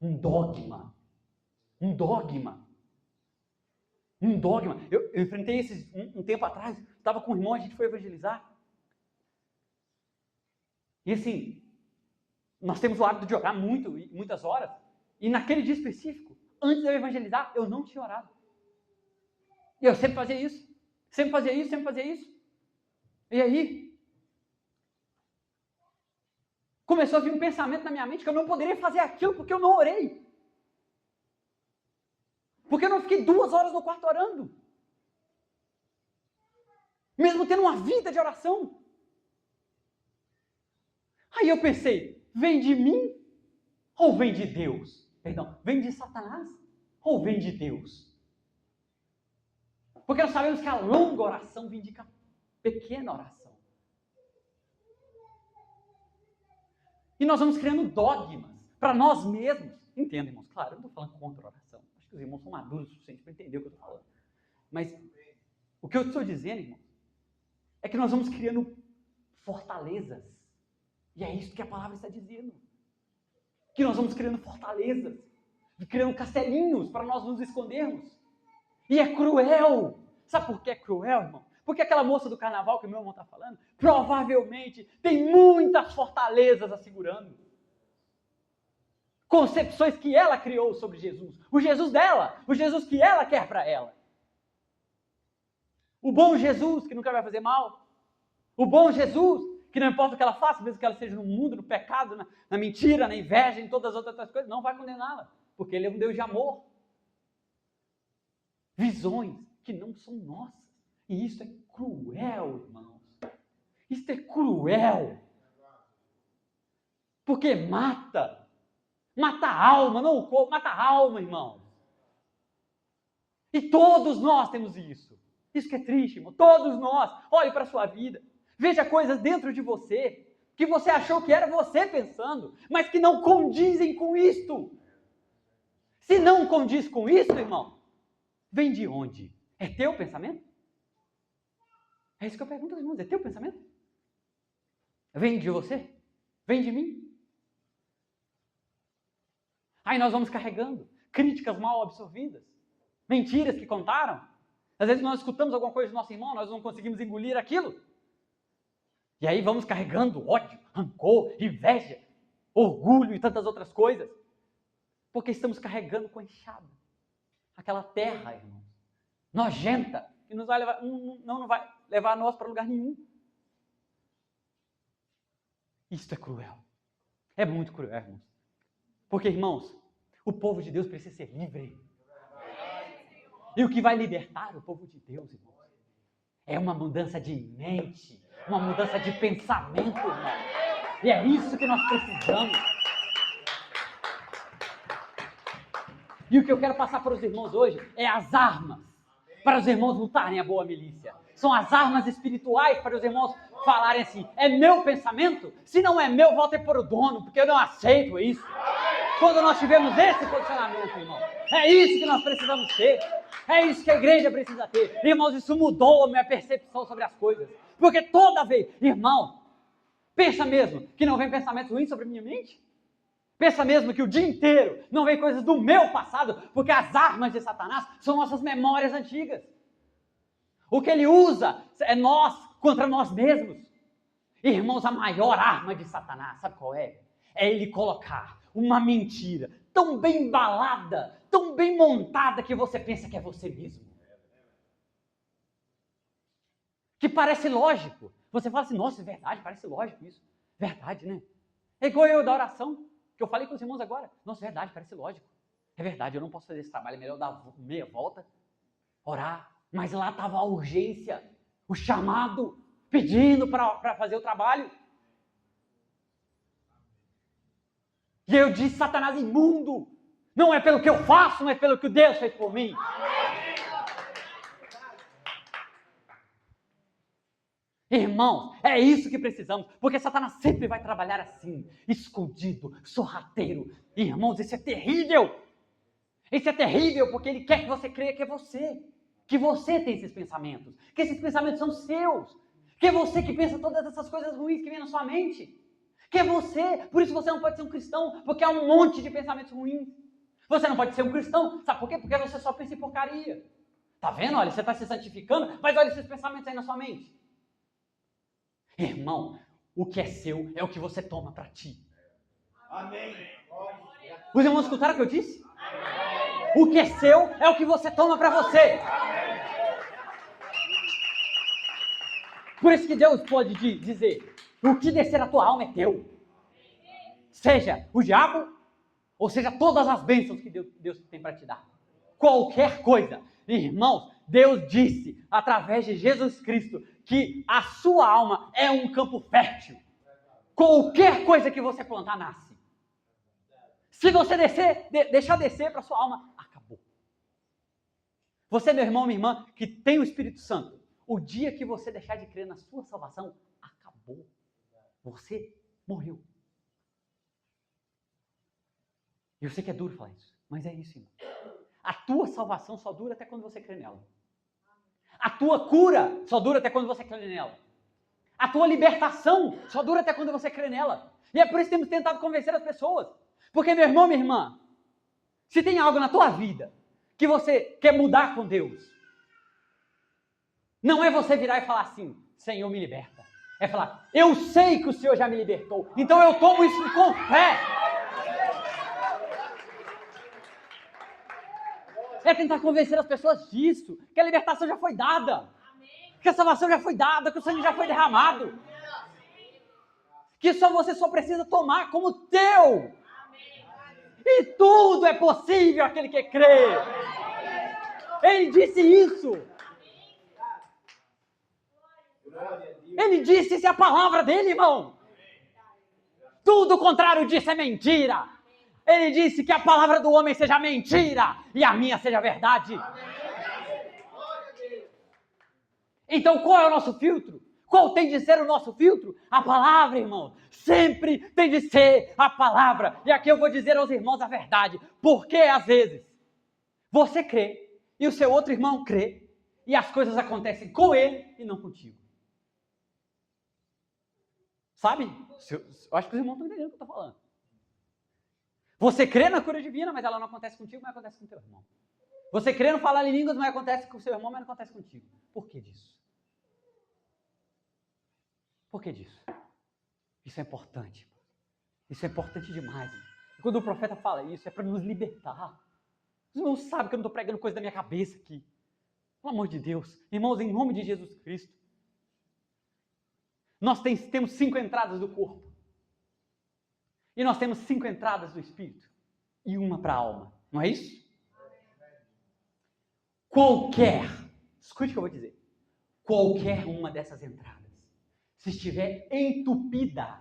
um dogma. Um dogma. Um dogma. Eu enfrentei esses um tempo atrás, estava com um irmão, a gente foi evangelizar. E assim, nós temos o hábito de orar muitas horas, e naquele dia específico, antes de eu evangelizar, eu não tinha orado. E eu sempre fazia isso. Sempre fazia isso. E aí, começou a vir um pensamento na minha mente que eu não poderia fazer aquilo porque eu não orei. Porque eu não fiquei 2 horas no quarto orando. Mesmo tendo uma vida de oração. Aí eu pensei, vem de mim ou vem de Deus? Perdão, vem de Satanás ou vem de Deus? Porque nós sabemos que a longa oração vindica a pequena oração. E nós vamos criando dogmas para nós mesmos. Entenda, irmãos, claro, eu não estou falando contra a oração. Acho que os irmãos são maduros o suficiente para entender o que eu estou falando. Mas o que eu estou dizendo, irmãos, é que nós vamos criando fortalezas. E é isso que a palavra está dizendo. Que nós vamos criando fortalezas, criando castelinhos para nós nos escondermos. E é cruel. Sabe por que é cruel, irmão? Porque aquela moça do carnaval que o meu irmão está falando, provavelmente tem muitas fortalezas a segurando. Concepções que ela criou sobre Jesus. O Jesus dela, o Jesus que ela quer para ela. O bom Jesus que nunca vai fazer mal. O bom Jesus que não importa o que ela faça, mesmo que ela esteja no mundo, no pecado, na mentira, na inveja, em todas as outras coisas, não vai condená-la. Porque Ele é um Deus de amor. Visões que não são nossas. E isso é cruel, irmãos. Isso é cruel. Porque mata. Mata a alma, não o corpo, mata a alma, irmãos. E todos nós temos isso. Isso que é triste, irmão. Todos nós. Olhe para a sua vida. Veja coisas dentro de você que você achou que era você pensando, mas que não condizem com isto. Se não condiz com isso, irmão, vem de onde? É teu pensamento? É isso que eu pergunto aos irmãos. É teu pensamento? Vem de você? Vem de mim? Aí nós vamos carregando críticas mal absorvidas, mentiras que contaram. Às vezes nós escutamos alguma coisa do nosso irmão, nós não conseguimos engolir aquilo. E aí vamos carregando ódio, rancor, inveja, orgulho e tantas outras coisas. Porque estamos carregando com enxada. Aquela terra, irmãos, nojenta, que nos vai levar, não vai levar nós para lugar nenhum. Isto é cruel. É muito cruel, irmãos. Porque, irmãos, o povo de Deus precisa ser livre. E o que vai libertar o povo de Deus, irmãos, é uma mudança de mente, uma mudança de pensamento, irmão. E é isso que nós precisamos. E o que eu quero passar para os irmãos hoje é as armas para os irmãos lutarem a boa milícia. São as armas espirituais para os irmãos falarem assim, é meu pensamento? Se não é meu, volta para o dono, porque eu não aceito isso. Quando nós tivermos esse posicionamento, irmão, é isso que nós precisamos ter. É isso que a igreja precisa ter. Irmãos, isso mudou a minha percepção sobre as coisas. Porque toda vez, irmão, pensa mesmo que não vem pensamentos ruins sobre a minha mente? Pensa mesmo que o dia inteiro não vem coisas do meu passado, porque as armas de Satanás são nossas memórias antigas. O que ele usa é nós contra nós mesmos. Irmãos, a maior arma de Satanás, sabe qual é? É ele colocar uma mentira tão bem embalada, tão bem montada que você pensa que é você mesmo. Que parece lógico. Você fala assim, nossa, é verdade, parece lógico isso. Verdade, né? É igual eu da oração, que eu falei com os irmãos agora. Nossa, é verdade, parece lógico. É verdade, eu não posso fazer esse trabalho, é melhor dar meia volta, orar. Mas lá estava a urgência, o chamado, pedindo para fazer o trabalho. E eu disse, Satanás imundo, não é pelo que eu faço, mas pelo que Deus fez por mim. Irmãos, é isso que precisamos, porque Satanás sempre vai trabalhar assim, escondido, sorrateiro. Irmãos, isso é terrível. Isso é terrível porque ele quer que você creia que é você. Que você tem esses pensamentos, que esses pensamentos são seus. Que é você que pensa todas essas coisas ruins que vêm na sua mente. Que é você, por isso você não pode ser um cristão, porque há um monte de pensamentos ruins. Você não pode ser um cristão, sabe por quê? Porque você só pensa em porcaria. Tá vendo? Olha, você está se santificando, mas olha esses pensamentos aí na sua mente. Irmão, o que é seu é o que você toma para ti. Amém. Os irmãos escutaram o que eu disse? O que é seu é o que você toma para você. Por isso que Deus pode dizer, o que descer a tua alma é teu. Seja o diabo, ou seja todas as bênçãos que Deus tem para te dar. Qualquer coisa. Irmãos, Deus disse, através de Jesus Cristo, que a sua alma é um campo fértil. qualquer coisa que você plantar nasce. Se você deixar descer para sua alma, acabou. Você, meu irmão, minha irmã, que tem o Espírito Santo, o dia que você deixar de crer na sua salvação, acabou. Você morreu. Eu sei que é duro falar isso, mas é isso, irmão. A tua salvação só dura até quando você crê nela. A tua cura só dura até quando você crê nela. A tua libertação só dura até quando você crê nela. E é por isso que temos tentado convencer as pessoas. Porque, meu irmão, minha irmã, se tem algo na tua vida que você quer mudar com Deus, não é você virar e falar assim, Senhor, me liberta. É falar, eu sei que o Senhor já me libertou, então eu tomo isso com fé. É tentar convencer as pessoas disso, que a libertação já foi dada, que a salvação já foi dada, que o sangue já foi derramado, que você só precisa tomar como teu. E tudo é possível aquele que crê. Ele disse isso. Ele disse, isso é a palavra dele, irmão. Tudo o contrário disso é mentira. Ele disse que a palavra do homem seja mentira e a minha seja verdade. Então qual é o nosso filtro? Qual tem de ser o nosso filtro? A palavra, irmão. Sempre tem de ser a palavra. E aqui eu vou dizer aos irmãos a verdade. Porque às vezes você crê e o seu outro irmão crê e as coisas acontecem com ele e não contigo. Sabe? Eu acho que os irmãos estão entendendo o que eu estou falando. Você crê na cura divina, mas ela não acontece contigo, mas acontece com o teu irmão. Você crê no falar em línguas, mas acontece com o seu irmão, mas não acontece contigo. Por que disso? Por que disso? Isso é importante. Isso é importante demais. E quando o profeta fala isso, é para nos libertar. Os irmãos sabem que eu não estou pregando coisa da minha cabeça aqui. Pelo amor de Deus. Irmãos, em nome de Jesus Cristo. Nós temos 5 entradas do corpo. E nós temos 5 entradas do espírito. E uma para a alma. Não é isso? Escute o que eu vou dizer. Qualquer uma dessas entradas, se estiver entupida,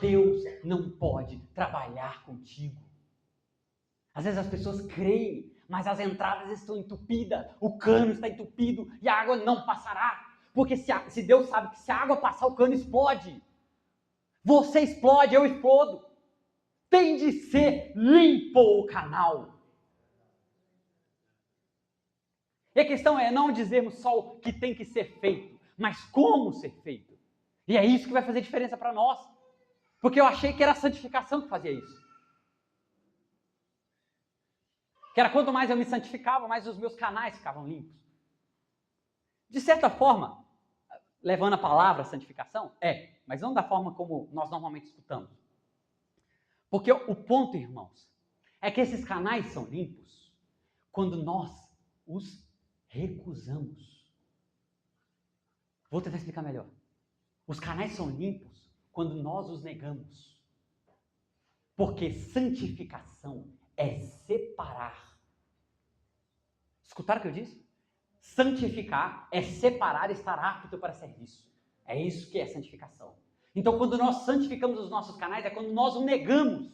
Deus não pode trabalhar contigo. Às vezes as pessoas creem, mas as entradas estão entupidas, o cano está entupido e a água não passará. Porque se Deus sabe que se a água passar, o cano explode. Você explode, eu explodo. Tem de ser limpo o canal. E a questão é não dizermos só o que tem que ser feito, mas como ser feito. E é isso que vai fazer diferença para nós. Porque eu achei que era a santificação que fazia isso. Que era quanto mais eu me santificava, mais os meus canais ficavam limpos. De certa forma, levando a palavra santificação, mas não da forma como nós normalmente escutamos. Porque o ponto, irmãos, é que esses canais são limpos quando nós os recusamos. Vou tentar explicar melhor. Os canais são limpos quando nós os negamos. Porque santificação é separar. Escutaram o que eu disse? Santificar é separar e estar apto para serviço. É isso que é santificação. Então, quando nós santificamos os nossos canais, é quando nós o negamos.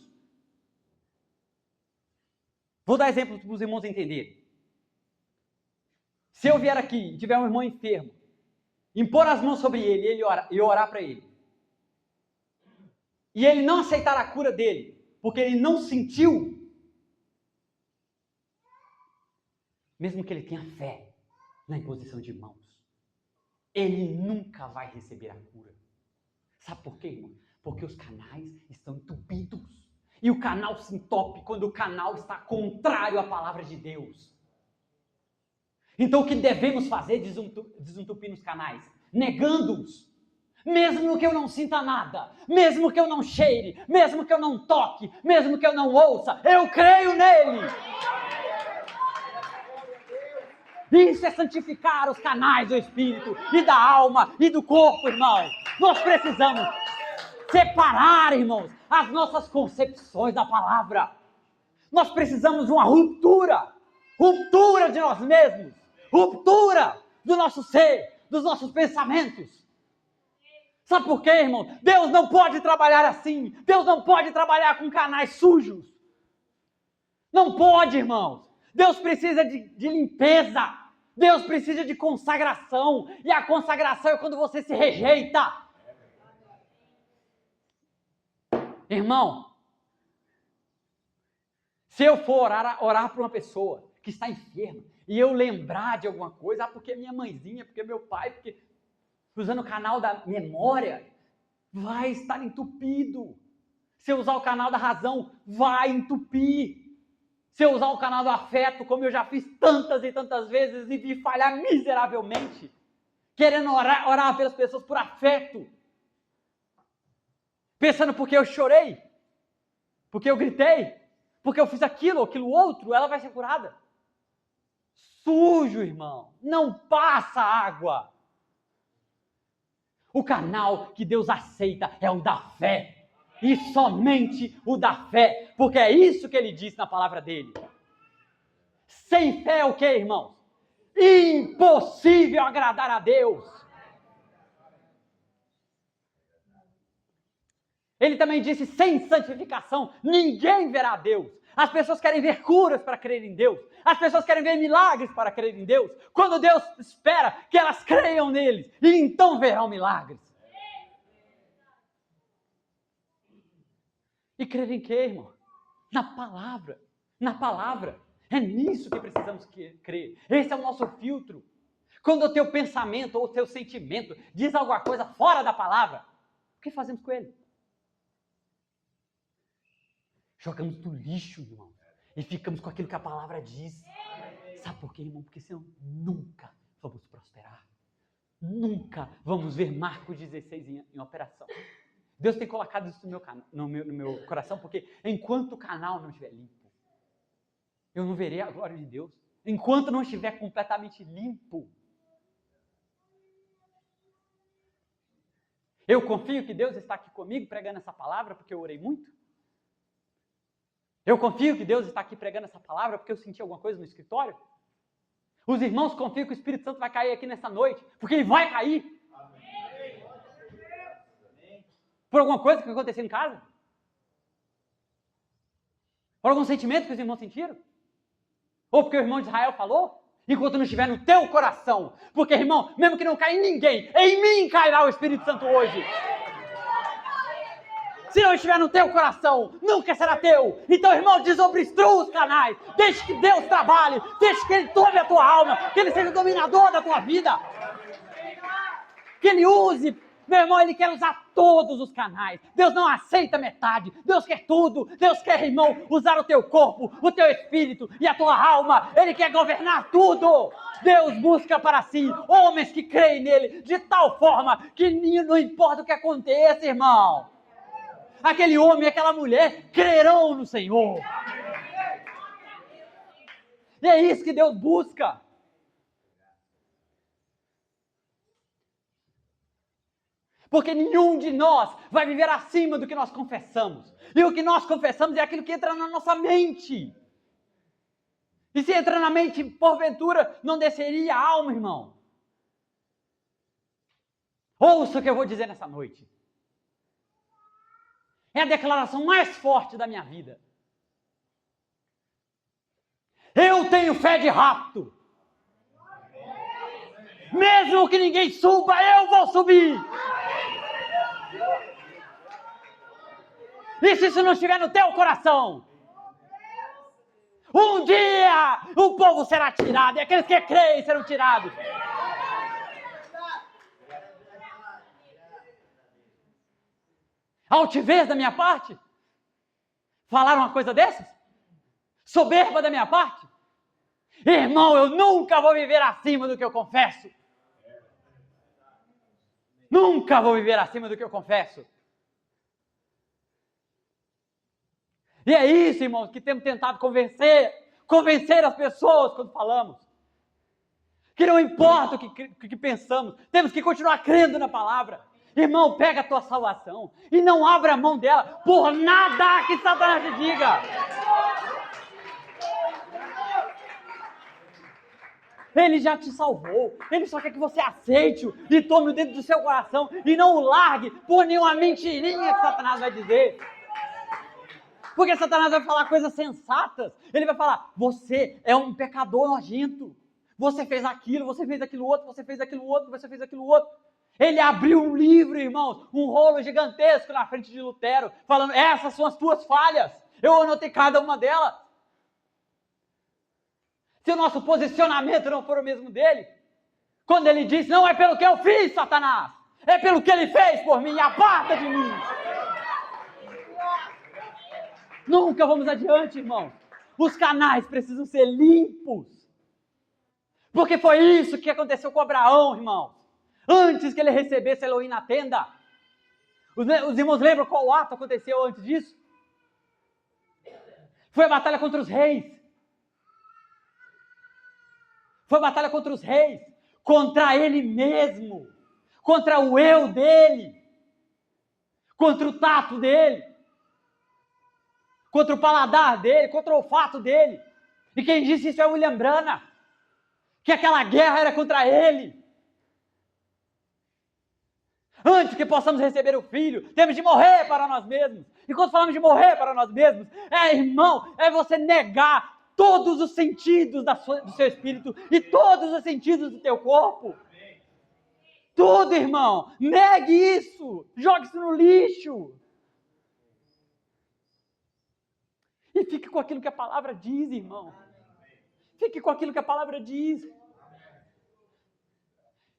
Vou dar exemplo para os irmãos entenderem. Se eu vier aqui e tiver um irmão enfermo, impor as mãos sobre ele e orar para ele, e ele não aceitar a cura dele, porque ele não sentiu, mesmo que ele tenha fé na imposição de mãos, ele nunca vai receber a cura. Sabe por quê, irmão? Porque os canais estão entupidos. E o canal se entope quando o canal está contrário à palavra de Deus. Então o que devemos fazer? Desentupir os canais, negando-os. Mesmo que eu não sinta nada, mesmo que eu não cheire, mesmo que eu não toque, mesmo que eu não ouça, eu creio nele. Isso é santificar os canais do Espírito e da alma e do corpo, irmão. Nós precisamos separar, irmãos, as nossas concepções da palavra. Nós precisamos de uma ruptura de nós mesmos, ruptura do nosso ser, dos nossos pensamentos. Sabe por quê, irmão? Deus não pode trabalhar assim. Deus não pode trabalhar com canais sujos. Não pode, irmãos. Deus precisa de limpeza. Deus precisa de consagração. E a consagração é quando você se rejeita. Irmão, se eu for orar para uma pessoa que está enferma, e eu lembrar de alguma coisa, porque minha mãezinha, porque meu pai, porque usando o canal da memória, vai estar entupido. Se eu usar o canal da razão, vai entupir. Se eu usar o canal do afeto, como eu já fiz tantas e tantas vezes e vi falhar miseravelmente, querendo orar pelas pessoas por afeto, pensando porque eu chorei, porque eu gritei, porque eu fiz aquilo outro, ela vai ser curada. Sujo, irmão, não passa água. O canal que Deus aceita é o da fé. E somente o da fé. Porque é isso que ele diz na palavra dele. Sem fé é o que, irmãos? Impossível agradar a Deus. Ele também disse, sem santificação, ninguém verá a Deus. As pessoas querem ver curas para crer em Deus. As pessoas querem ver milagres para crer em Deus. Quando Deus espera que elas creiam neles. E então verão milagres. E crer em quê, irmão? Na palavra. Na palavra. É nisso que precisamos crer. Esse é o nosso filtro. Quando o teu pensamento ou o teu sentimento diz alguma coisa fora da palavra, o que fazemos com ele? Jogamos no lixo, irmão. E ficamos com aquilo que a palavra diz. Sabe por quê, irmão? Porque senão nunca vamos prosperar. Nunca vamos ver Marcos 16 em operação. Deus tem colocado isso no meu coração, porque enquanto o canal não estiver limpo, eu não verei a glória de Deus. Enquanto não estiver completamente limpo. Eu confio que Deus está aqui comigo pregando essa palavra, porque eu orei muito. Eu confio que Deus está aqui pregando essa palavra, porque eu senti alguma coisa no escritório. Os irmãos confiam que o Espírito Santo vai cair aqui nessa noite, porque ele vai cair. Por alguma coisa que aconteceu em casa? Por algum sentimento que os irmãos sentiram? Ou porque o irmão de Israel falou? Enquanto não estiver no teu coração. Porque, irmão, mesmo que não caia em ninguém, em mim cairá o Espírito Santo hoje. Se não estiver no teu coração, nunca será teu. Então, irmão, desobstrua os canais. Deixe que Deus trabalhe. Deixe que Ele tome a tua alma. Que Ele seja o dominador da tua vida. Que Ele use. Meu irmão, Ele quer usar todos os canais. Deus não aceita metade. Deus quer tudo. Deus quer, irmão, usar o teu corpo, o teu espírito e a tua alma. Ele quer governar tudo. Deus busca para si homens que creem nele de tal forma que não importa o que aconteça, irmão. Aquele homem e aquela mulher crerão no Senhor. E é isso que Deus busca. Porque nenhum de nós vai viver acima do que nós confessamos. E o que nós confessamos é aquilo que entra na nossa mente. E se entra na mente, porventura, não desceria a alma, irmão. Ouça o que eu vou dizer nessa noite. É a declaração mais forte da minha vida. Eu tenho fé de rapto. Mesmo que ninguém suba, eu vou subir. E se isso não estiver no teu coração, um dia o povo será tirado, e aqueles que creem serão tirados. Altivez da minha parte? Falaram uma coisa dessas? Soberba da minha parte? Irmão, eu nunca vou viver acima do que eu confesso. Nunca vou viver acima do que eu confesso. E é isso, irmãos, que temos tentado convencer as pessoas quando falamos. Que não importa o que pensamos, temos que continuar crendo na palavra. Irmão, pega a tua salvação e não abra a mão dela por nada que Satanás te diga. Ele já te salvou. Ele só quer que você aceite-o e tome o dentro do seu coração e não o largue por nenhuma mentirinha que Satanás vai dizer. Porque Satanás vai falar coisas sensatas. Ele vai falar, você é um pecador nojento. Você fez aquilo, você fez aquilo outro, você fez aquilo outro, você fez aquilo outro. Ele abriu um livro, irmãos, um rolo gigantesco na frente de Lutero, falando, essas são as tuas falhas. Eu anotei cada uma delas. Se o nosso posicionamento não for o mesmo dele, quando ele diz, não é pelo que eu fiz, Satanás, é pelo que ele fez por mim, aparta de mim. Nunca vamos adiante, irmão. Os canais precisam ser limpos. Porque foi isso que aconteceu com Abraão, irmão. Antes que ele recebesse Elohim na tenda. Os irmãos lembram qual ato aconteceu antes disso? Foi a batalha contra os reis. Foi a batalha contra os reis. Contra ele mesmo. Contra o eu dele. Contra o tato dele. Contra o paladar dele. Contra o olfato dele. E quem disse isso é William Branham. Que aquela guerra era contra ele. Antes que possamos receber o Filho, temos de morrer para nós mesmos. E quando falamos de morrer para nós mesmos, irmão, é você negar todos os sentidos do seu espírito e todos os sentidos do teu corpo. Tudo, irmão. Negue isso. Jogue isso no lixo. E fique com aquilo que a palavra diz, irmão. Fique com aquilo que a palavra diz.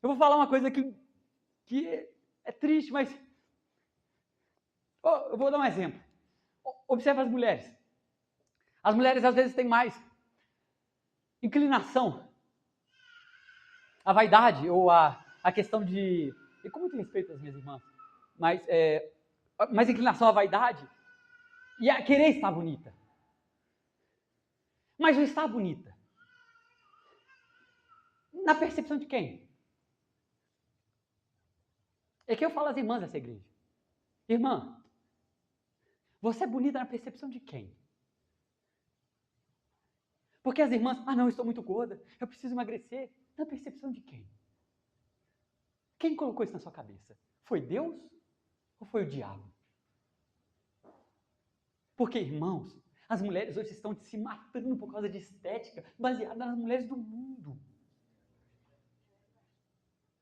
Eu vou falar uma coisa que é triste, mas... eu vou dar um exemplo. Observe as mulheres. As mulheres às vezes têm mais inclinação à vaidade ou à questão de... E com muito respeito às minhas irmãs, mas mais inclinação à vaidade e a querer estar bonita. Mas não está bonita. Na percepção de quem? É que eu falo às irmãs dessa igreja. Irmã, você é bonita na percepção de quem? Porque as irmãs, não, eu estou muito gorda, eu preciso emagrecer. Na percepção de quem? Quem colocou isso na sua cabeça? Foi Deus ou foi o diabo? Porque, irmãos, as mulheres hoje estão se matando por causa de estética, baseada nas mulheres do mundo.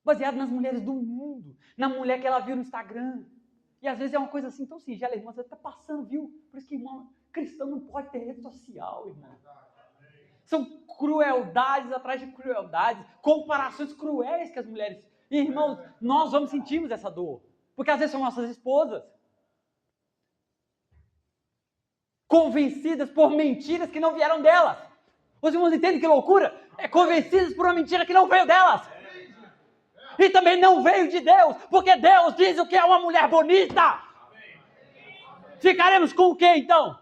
Baseado nas mulheres do mundo, na mulher que ela viu no Instagram. E às vezes é uma coisa assim tão singela, irmão, você está passando, viu? Por isso que, irmão, cristão não pode ter rede social, irmão. São crueldades atrás de crueldades, comparações cruéis que as mulheres... E, irmãos, nós sentimos essa dor, porque às vezes são nossas esposas, convencidas por mentiras que não vieram delas. Os irmãos entendem que loucura? Convencidas por uma mentira que não veio delas. E também não veio de Deus, porque Deus diz o que é uma mulher bonita. Ficaremos com o que então?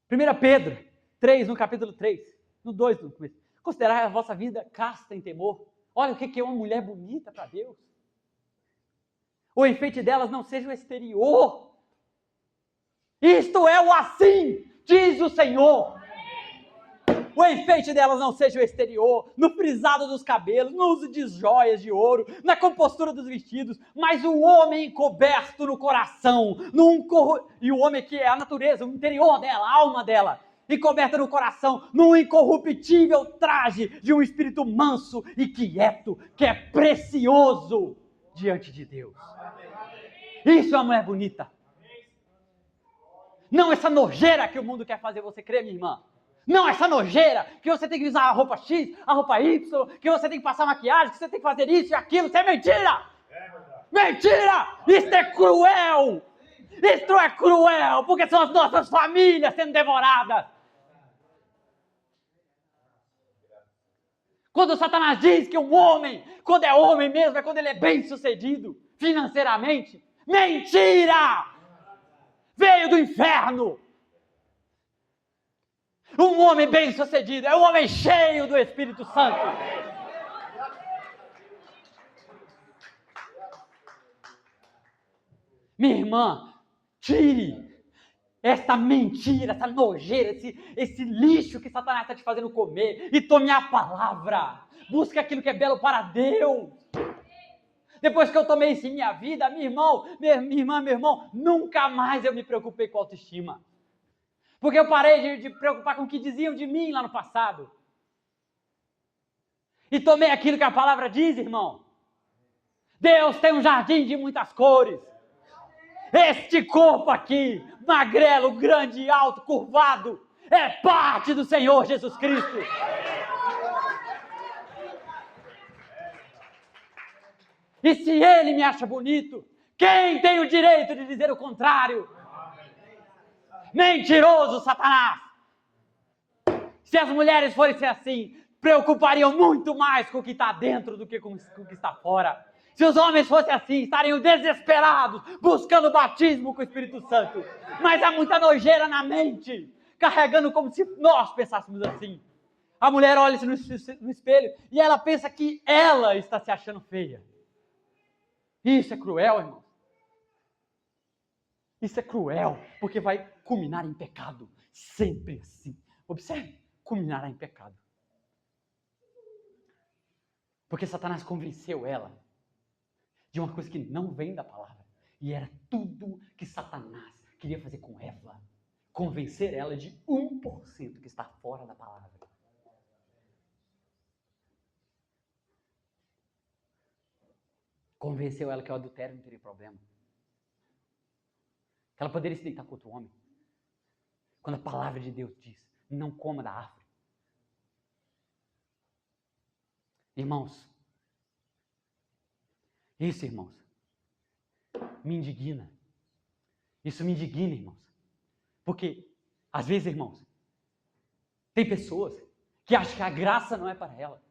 Primeira Pedro 3, no capítulo 3, no 2, no começo. Considerai a vossa vida casta em temor. Olha o que é uma mulher bonita para Deus. O enfeite delas não seja o exterior. Isto é o assim, diz o Senhor. O enfeite delas não seja o exterior, no frisado dos cabelos, no uso de joias de ouro, na compostura dos vestidos, mas o homem encoberto no coração, e o homem que é a natureza, o interior dela, a alma dela, encoberta no coração, num incorruptível traje de um espírito manso e quieto, que é precioso diante de Deus. Isso é uma mulher bonita. Não essa nojeira que o mundo quer fazer você crer, minha irmã. Não essa nojeira que você tem que usar a roupa X, a roupa Y, que você tem que passar maquiagem, que você tem que fazer isso e aquilo. Isso é mentira! Mentira! Isso é cruel! Isso é cruel, porque são as nossas famílias sendo devoradas. Quando Satanás diz que um homem, quando é homem mesmo, é quando ele é bem sucedido financeiramente. Mentira! Veio do inferno. Um homem bem sucedido é um homem cheio do Espírito Santo. Minha irmã, tire essa mentira, essa nojeira, esse lixo que Satanás está te fazendo comer e tome a palavra. Busque aquilo que é belo para Deus. Depois que eu tomei isso em minha vida, minha irmã, meu irmão, nunca mais eu me preocupei com autoestima. Porque eu parei de preocupar com o que diziam de mim lá no passado. E tomei aquilo que a palavra diz, irmão. Deus tem um jardim de muitas cores. Este corpo aqui, magrelo, grande, alto, curvado, é parte do Senhor Jesus Cristo. E se Ele me acha bonito, quem tem o direito de dizer o contrário? Mentiroso, Satanás! Se as mulheres fossem assim, preocupariam muito mais com o que está dentro do que com o que está fora. Se os homens fossem assim, estariam desesperados, buscando batismo com o Espírito Santo. Mas há muita nojeira na mente, carregando como se nós pensássemos assim. A mulher olha-se no espelho e ela pensa que ela está se achando feia. Isso é cruel, irmão. Isso é cruel, porque vai culminar em pecado. Sempre assim. Observe, culminará em pecado. Porque Satanás convenceu ela de uma coisa que não vem da palavra. E era tudo que Satanás queria fazer com Eva. Convencer ela de 1% que está fora da palavra. Convenceu ela que o adultério não teria problema. Que ela poderia se deitar com outro homem. Quando a palavra de Deus diz, não coma da árvore. Irmãos, isso, irmãos, me indigna. Isso me indigna, irmãos. Porque, às vezes, irmãos, tem pessoas que acham que a graça não é para ela.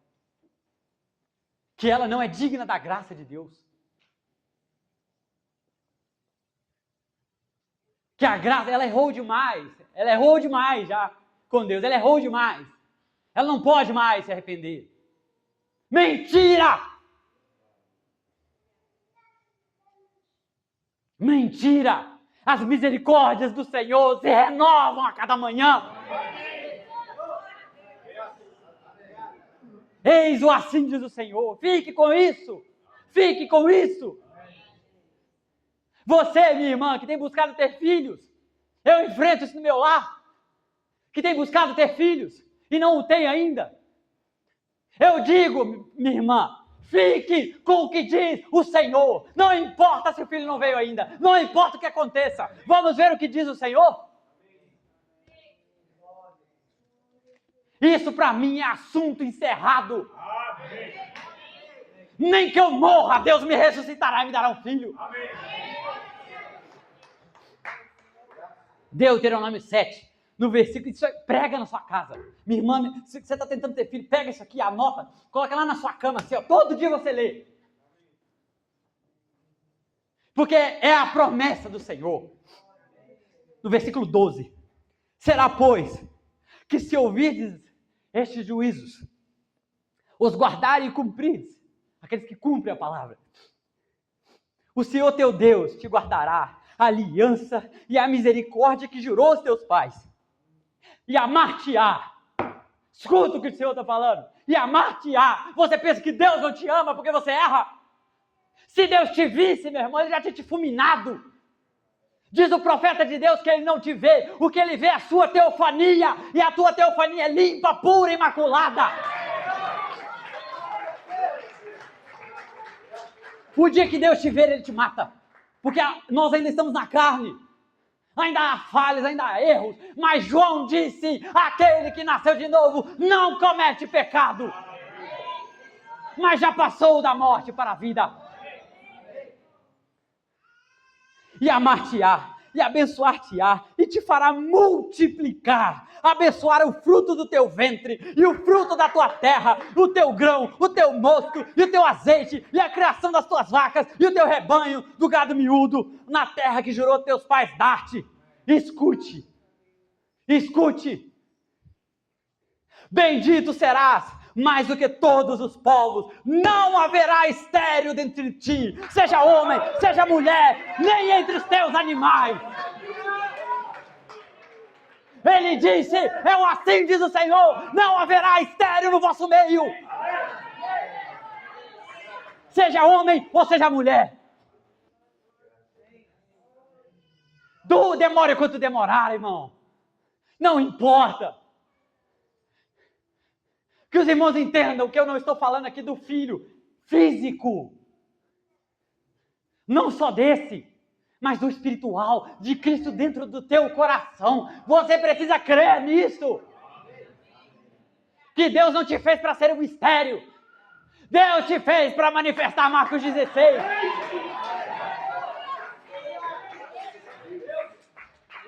Que ela não é digna da graça de Deus. Que a graça, ela errou demais. Ela errou demais já com Deus. Ela errou demais. Ela não pode mais se arrepender. Mentira! Mentira! As misericórdias do Senhor se renovam a cada manhã. Eis o assim diz o Senhor. Fique com isso. Fique com isso. Você, minha irmã, que tem buscado ter filhos. Eu enfrento isso no meu lar. Que tem buscado ter filhos e não o tem ainda. Eu digo, minha irmã, fique com o que diz o Senhor. Não importa se o filho não veio ainda. Não importa o que aconteça. Vamos ver o que diz o Senhor? Isso para mim é assunto encerrado. Nem que eu morra, Deus me ressuscitará e me dará um filho. Deuteronômio 7, no versículo, isso prega na sua casa. Minha irmã, se você está tentando ter filho, pega isso aqui, anota, coloca lá na sua cama, assim, ó, todo dia você lê. Porque é a promessa do Senhor. No versículo 12. Será, pois, que se ouvirdes estes juízos, os guardarem e cumprirdes, aqueles que cumprem a palavra, o Senhor teu Deus te guardará a aliança e a misericórdia que jurou aos teus pais, e amar-te-á. Escuta o que o Senhor está falando. E amar-te-á. Você pensa que Deus não te ama porque você erra? Se Deus te visse, meu irmão, Ele já tinha te fulminado. Diz o profeta de Deus que Ele não te vê. O que Ele vê é a sua teofania. E a tua teofania é limpa, pura, imaculada. O dia que Deus te ver, Ele te mata. Porque nós ainda estamos na carne. Ainda há falhas, ainda há erros. Mas João disse, aquele que nasceu de novo não comete pecado. Mas já passou da morte para a vida. E amar-te-á, e abençoar-te-á, e te fará multiplicar, abençoar o fruto do teu ventre, e o fruto da tua terra, o teu grão, o teu mosto, e o teu azeite, e a criação das tuas vacas, e o teu rebanho, do gado miúdo, na terra que jurou teus pais dar-te. Escute, escute. Bendito serás, mais do que todos os povos. Não haverá estéril dentro de ti, seja homem, seja mulher, nem entre os teus animais. Ele disse, assim diz o Senhor, não haverá estéril no vosso meio. Seja homem ou seja mulher. Demore quanto demorar, irmão. Não importa. Que os irmãos entendam que eu não estou falando aqui do filho físico. Não só desse, mas do espiritual, de Cristo dentro do teu coração. Você precisa crer nisso. Que Deus não te fez para ser um mistério. Deus te fez para manifestar Marcos 16.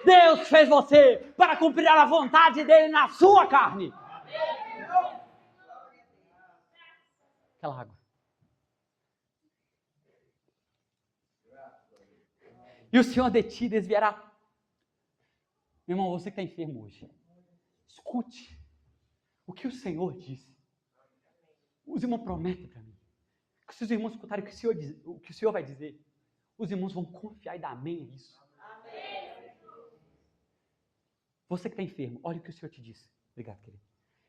Deus fez você para cumprir a vontade dele na sua carne. Aquela água. E o Senhor de ti desviará. Meu irmão, você que está enfermo hoje, escute o que o Senhor disse. Os irmãos prometem para mim que se os irmãos escutarem o que o Senhor vai dizer, os irmãos vão confiar e dar amém a isso. Você que está enfermo, olha o que o Senhor te disse. Obrigado, querido.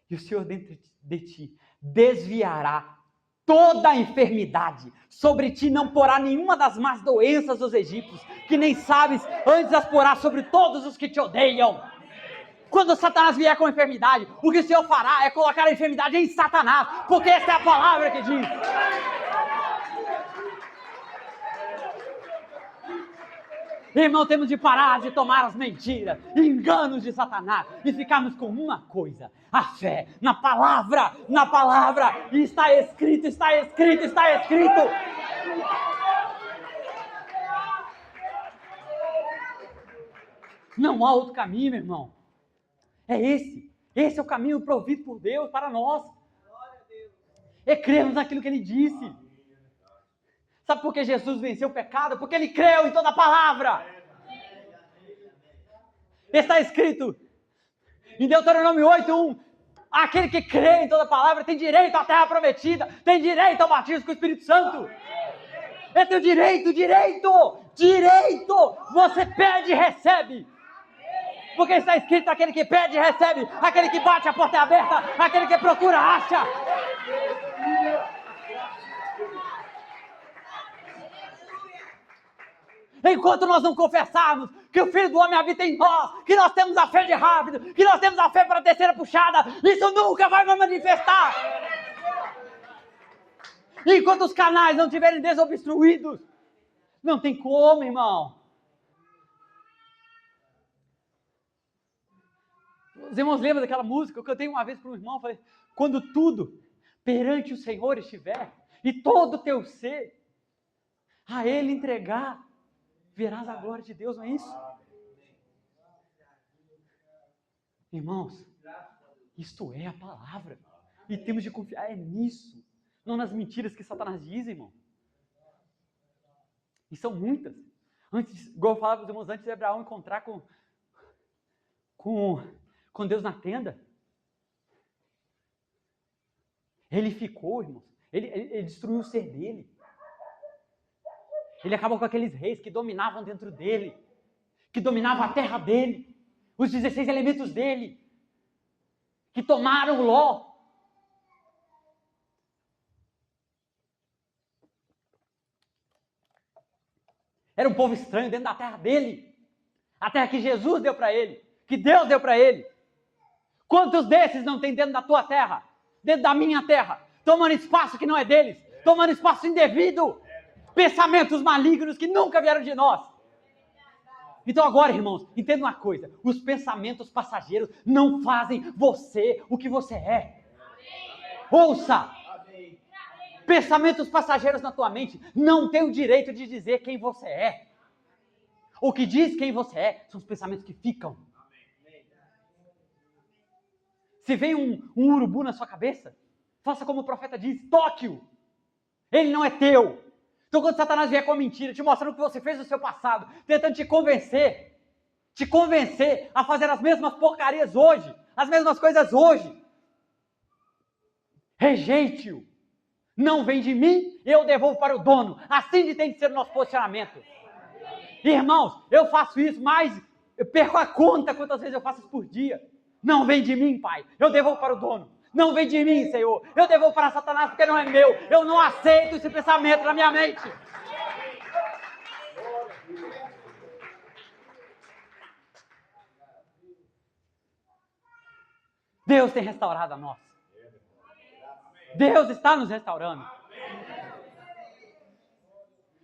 E o Senhor dentro de ti desviará toda a enfermidade. Sobre ti não porá nenhuma das más doenças dos egípcios, que nem sabes, antes as porá sobre todos os que te odeiam. Quando Satanás vier com enfermidade, o que o Senhor fará é colocar a enfermidade em Satanás, porque essa é a palavra que diz. Irmão, temos de parar de tomar as mentiras, enganos de Satanás e ficarmos com uma coisa, a fé na palavra, e está escrito, está escrito, está escrito. Não há outro caminho, meu irmão. É esse é o caminho provido por Deus para nós. É crermos naquilo que Ele disse. Sabe por que Jesus venceu o pecado? Porque Ele creu em toda a palavra. Está escrito em Deuteronômio 8:1, aquele que crê em toda a palavra tem direito à terra prometida, tem direito ao batismo com o Espírito Santo. É teu direito. Você pede e recebe. Porque está escrito, aquele que pede recebe, aquele que bate a porta é aberta, aquele que procura acha. Enquanto nós não confessarmos que o Filho do Homem habita em nós, que nós temos a fé de rápido, que nós temos a fé para a terceira puxada, isso nunca vai manifestar. Enquanto os canais não estiverem desobstruídos, não tem como, irmão. Os irmãos lembram daquela música? Eu cantei uma vez para um irmão, falei, quando tudo perante o Senhor estiver, e todo o teu ser a Ele entregar, verás a glória de Deus, não é isso? Irmãos, isto é a palavra, e temos de confiar nisso, não nas mentiras que Satanás diz, irmão. E são muitas. Igual eu falava para os irmãos, antes de Abraão encontrar com Deus na tenda, ele ficou, irmãos, ele destruiu o ser dele. Ele acabou com aqueles reis que dominavam dentro dele, que dominavam a terra dele, os 16 elementos dele, que tomaram Ló. Era um povo estranho dentro da terra dele, a terra que Jesus deu para ele, que Deus deu para ele. Quantos desses não tem dentro da tua terra, dentro da minha terra, tomando espaço que não é deles, tomando espaço indevido? Pensamentos malignos que nunca vieram de nós. Então agora, irmãos, entenda uma coisa, os pensamentos passageiros não fazem você o que você é. Ouça! Pensamentos passageiros na tua mente não têm o direito de dizer quem você é. O que diz quem você é são os pensamentos que ficam. Se vem um urubu na sua cabeça, faça como o profeta diz, toque-o. Ele não é teu. Então quando Satanás vier com a mentira, te mostrando o que você fez no seu passado, tentando te convencer a fazer as mesmas porcarias hoje, as mesmas coisas hoje, rejeite-o. Não vem de mim, eu devolvo para o dono. Assim tem de ser o nosso posicionamento. Irmãos, eu faço isso, mas eu perco a conta quantas vezes eu faço isso por dia. Não vem de mim, Pai, eu devolvo para o dono. Não vem de mim, Senhor, eu devolvo para Satanás porque não é meu. Eu não aceito esse pensamento na minha mente. Deus tem restaurado a nós. Deus está nos restaurando.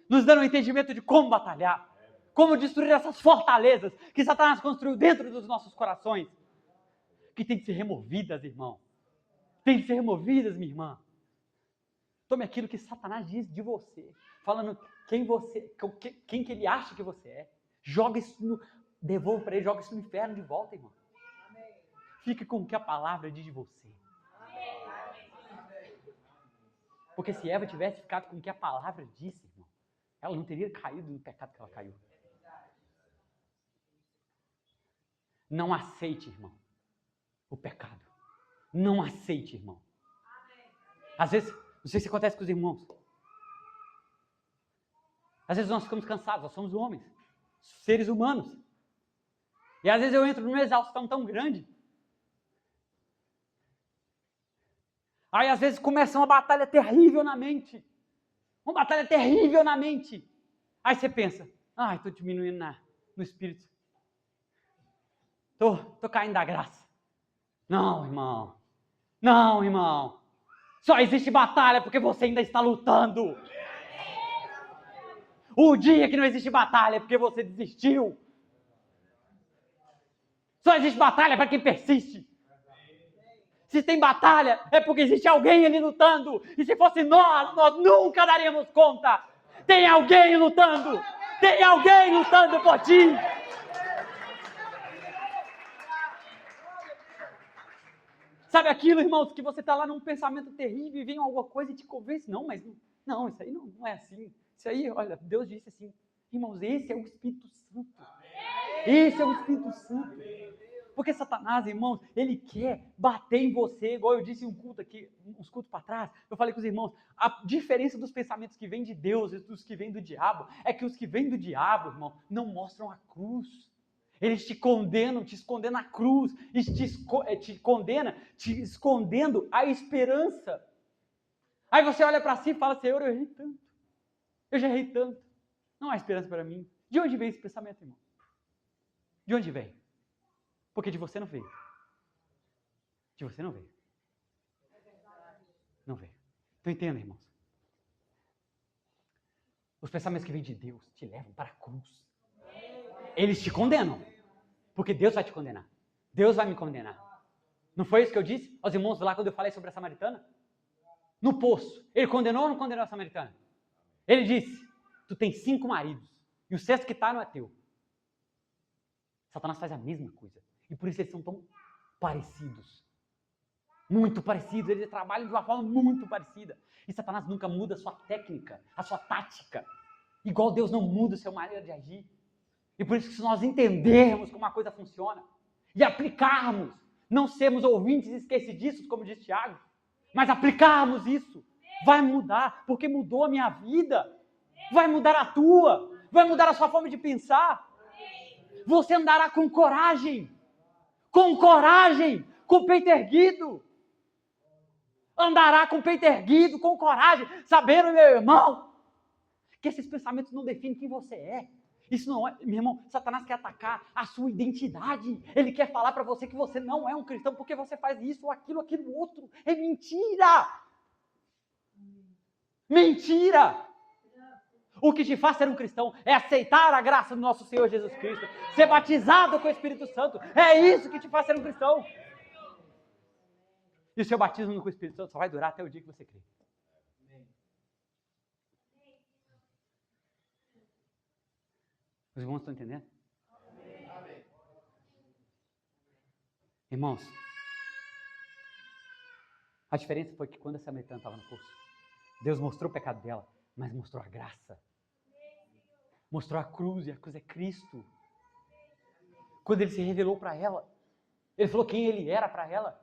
Nos dando um entendimento de como batalhar. Como destruir essas fortalezas que Satanás construiu dentro dos nossos corações. Que tem que ser removidas, irmão. Tem que ser removidas, minha irmã. Tome aquilo que Satanás diz de você. Falando quem que ele acha que você é. Joga isso devolva para ele, joga isso no inferno de volta, irmão. Fique com o que a palavra diz de você. Porque se Eva tivesse ficado com o que a palavra disse, irmão, ela não teria caído no pecado que ela caiu. Não aceite, irmão, o pecado. Não aceite, irmão. Às vezes, não sei se acontece com os irmãos. Às vezes nós ficamos cansados, nós somos homens, seres humanos. E às vezes eu entro numa exaustão tão grande. Aí às vezes começa uma batalha terrível na mente. Uma batalha terrível na mente. Aí você pensa, estou diminuindo no espírito. Estou caindo da graça. Não, irmão. Não, irmão. Só existe batalha porque você ainda está lutando. O dia que não existe batalha é porque você desistiu. Só existe batalha para quem persiste. Se tem batalha, é porque existe alguém ali lutando. E se fosse nós nunca daríamos conta. Tem alguém lutando. Tem alguém lutando por ti. Sabe aquilo, irmãos, que você está lá num pensamento terrível e vem alguma coisa e te convence? Não, mas não, isso aí não é assim. Isso aí, olha, Deus disse assim. Irmãos, esse é o Espírito Santo. Esse é o Espírito Santo. Porque Satanás, irmãos, ele quer bater em você, igual eu disse em um culto aqui, uns cultos para trás, eu falei com os irmãos, a diferença dos pensamentos que vêm de Deus e dos que vêm do diabo, é que os que vêm do diabo, irmão, não mostram a cruz. Eles te condenam, te escondendo na cruz, e te condena, te escondendo a esperança. Aí você olha para si e fala, Senhor, eu errei tanto, eu já errei tanto, não há esperança para mim. De onde vem esse pensamento, irmão? De onde vem? Porque de você não veio. De você não veio. Não veio. Então entenda, irmãos. Os pensamentos que vêm de Deus te levam para a cruz. Eles te condenam. Porque Deus vai te condenar. Deus vai me condenar. Não foi isso que eu disse aos irmãos lá quando eu falei sobre a samaritana? No poço. Ele condenou ou não condenou a samaritana? Ele disse, tu tens 5 maridos. E o sexto que está não é teu. Satanás faz a mesma coisa. E por isso eles são tão parecidos. Muito parecidos. Eles trabalham de uma forma muito parecida. E Satanás nunca muda a sua técnica, a sua tática. Igual Deus não muda a sua maneira de agir. E por isso que se nós entendermos como a coisa funciona e aplicarmos, não sermos ouvintes esquecidistas, como diz Tiago, mas aplicarmos isso, vai mudar, porque mudou a minha vida. Vai mudar a tua. Vai mudar a sua forma de pensar. Você andará com coragem. Com coragem, com o peito erguido. Andará com o peito erguido, com coragem, sabendo, meu irmão, que esses pensamentos não definem quem você é. Isso não é, meu irmão, Satanás quer atacar a sua identidade. Ele quer falar para você que você não é um cristão porque você faz isso, aquilo outro. É mentira. Mentira. O que te faz ser um cristão é aceitar a graça do nosso Senhor Jesus Cristo, ser batizado com o Espírito Santo. É isso que te faz ser um cristão. E o seu batismo com o Espírito Santo só vai durar até o dia que você crê. Os irmãos estão entendendo? Irmãos, a diferença foi que quando a samaritana estava no poço, Deus mostrou o pecado dela, mas mostrou a graça. Mostrou a cruz, e a cruz é Cristo. Quando ele se revelou para ela, ele falou quem ele era para ela.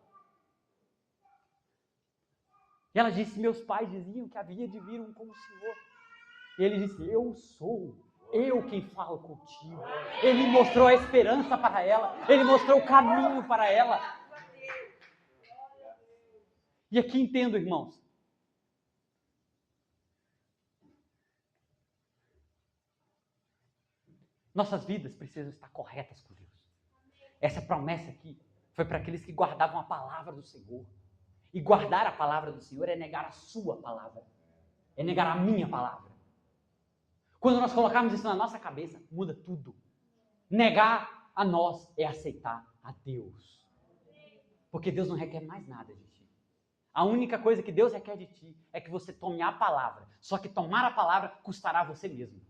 E ela disse, meus pais diziam que havia de vir um como o Senhor. E ele disse, eu sou, eu quem falo contigo. Ele mostrou a esperança para ela, ele mostrou o caminho para ela. E aqui entendo, irmãos, nossas vidas precisam estar corretas com Deus. Essa promessa aqui foi para aqueles que guardavam a palavra do Senhor. E guardar a palavra do Senhor é negar a sua palavra. É negar a minha palavra. Quando nós colocarmos isso na nossa cabeça, muda tudo. Negar a nós é aceitar a Deus. Porque Deus não requer mais nada de ti. A única coisa que Deus requer de ti é que você tome a palavra. Só que tomar a palavra custará a você mesmo.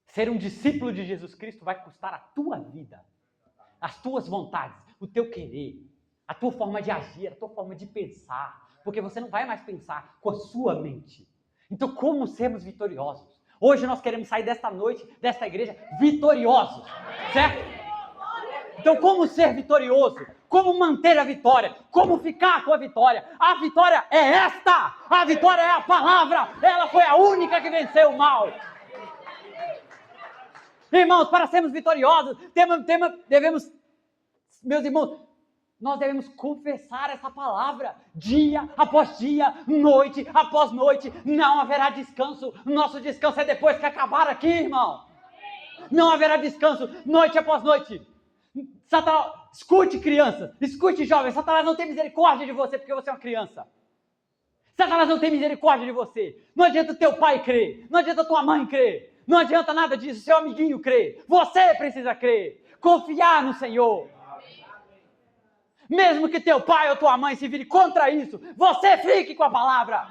Ser um discípulo de Jesus Cristo vai custar a tua vida, as tuas vontades, o teu querer, a tua forma de agir, a tua forma de pensar, porque você não vai mais pensar com a sua mente. Então, como sermos vitoriosos? Hoje nós queremos sair desta noite, desta igreja, vitoriosos, certo? Então, como ser vitorioso? Como manter a vitória? Como ficar com a vitória? A vitória é esta! A vitória é a palavra! Ela foi a única que venceu o mal! Irmãos, para sermos vitoriosos, devemos, meus irmãos, nós devemos confessar essa palavra, dia após dia, noite após noite, não haverá descanso, nosso descanso é depois que acabar aqui, irmão, não haverá descanso, noite após noite. Satanás, escute criança, escute jovem, Satanás não tem misericórdia de você porque você é uma criança. Satanás não tem misericórdia de você, não adianta teu pai crer, não adianta tua mãe crer, não adianta nada disso, seu amiguinho crer. Você precisa crer. Confiar no Senhor. Mesmo que teu pai ou tua mãe se vire contra isso, você fique com a palavra.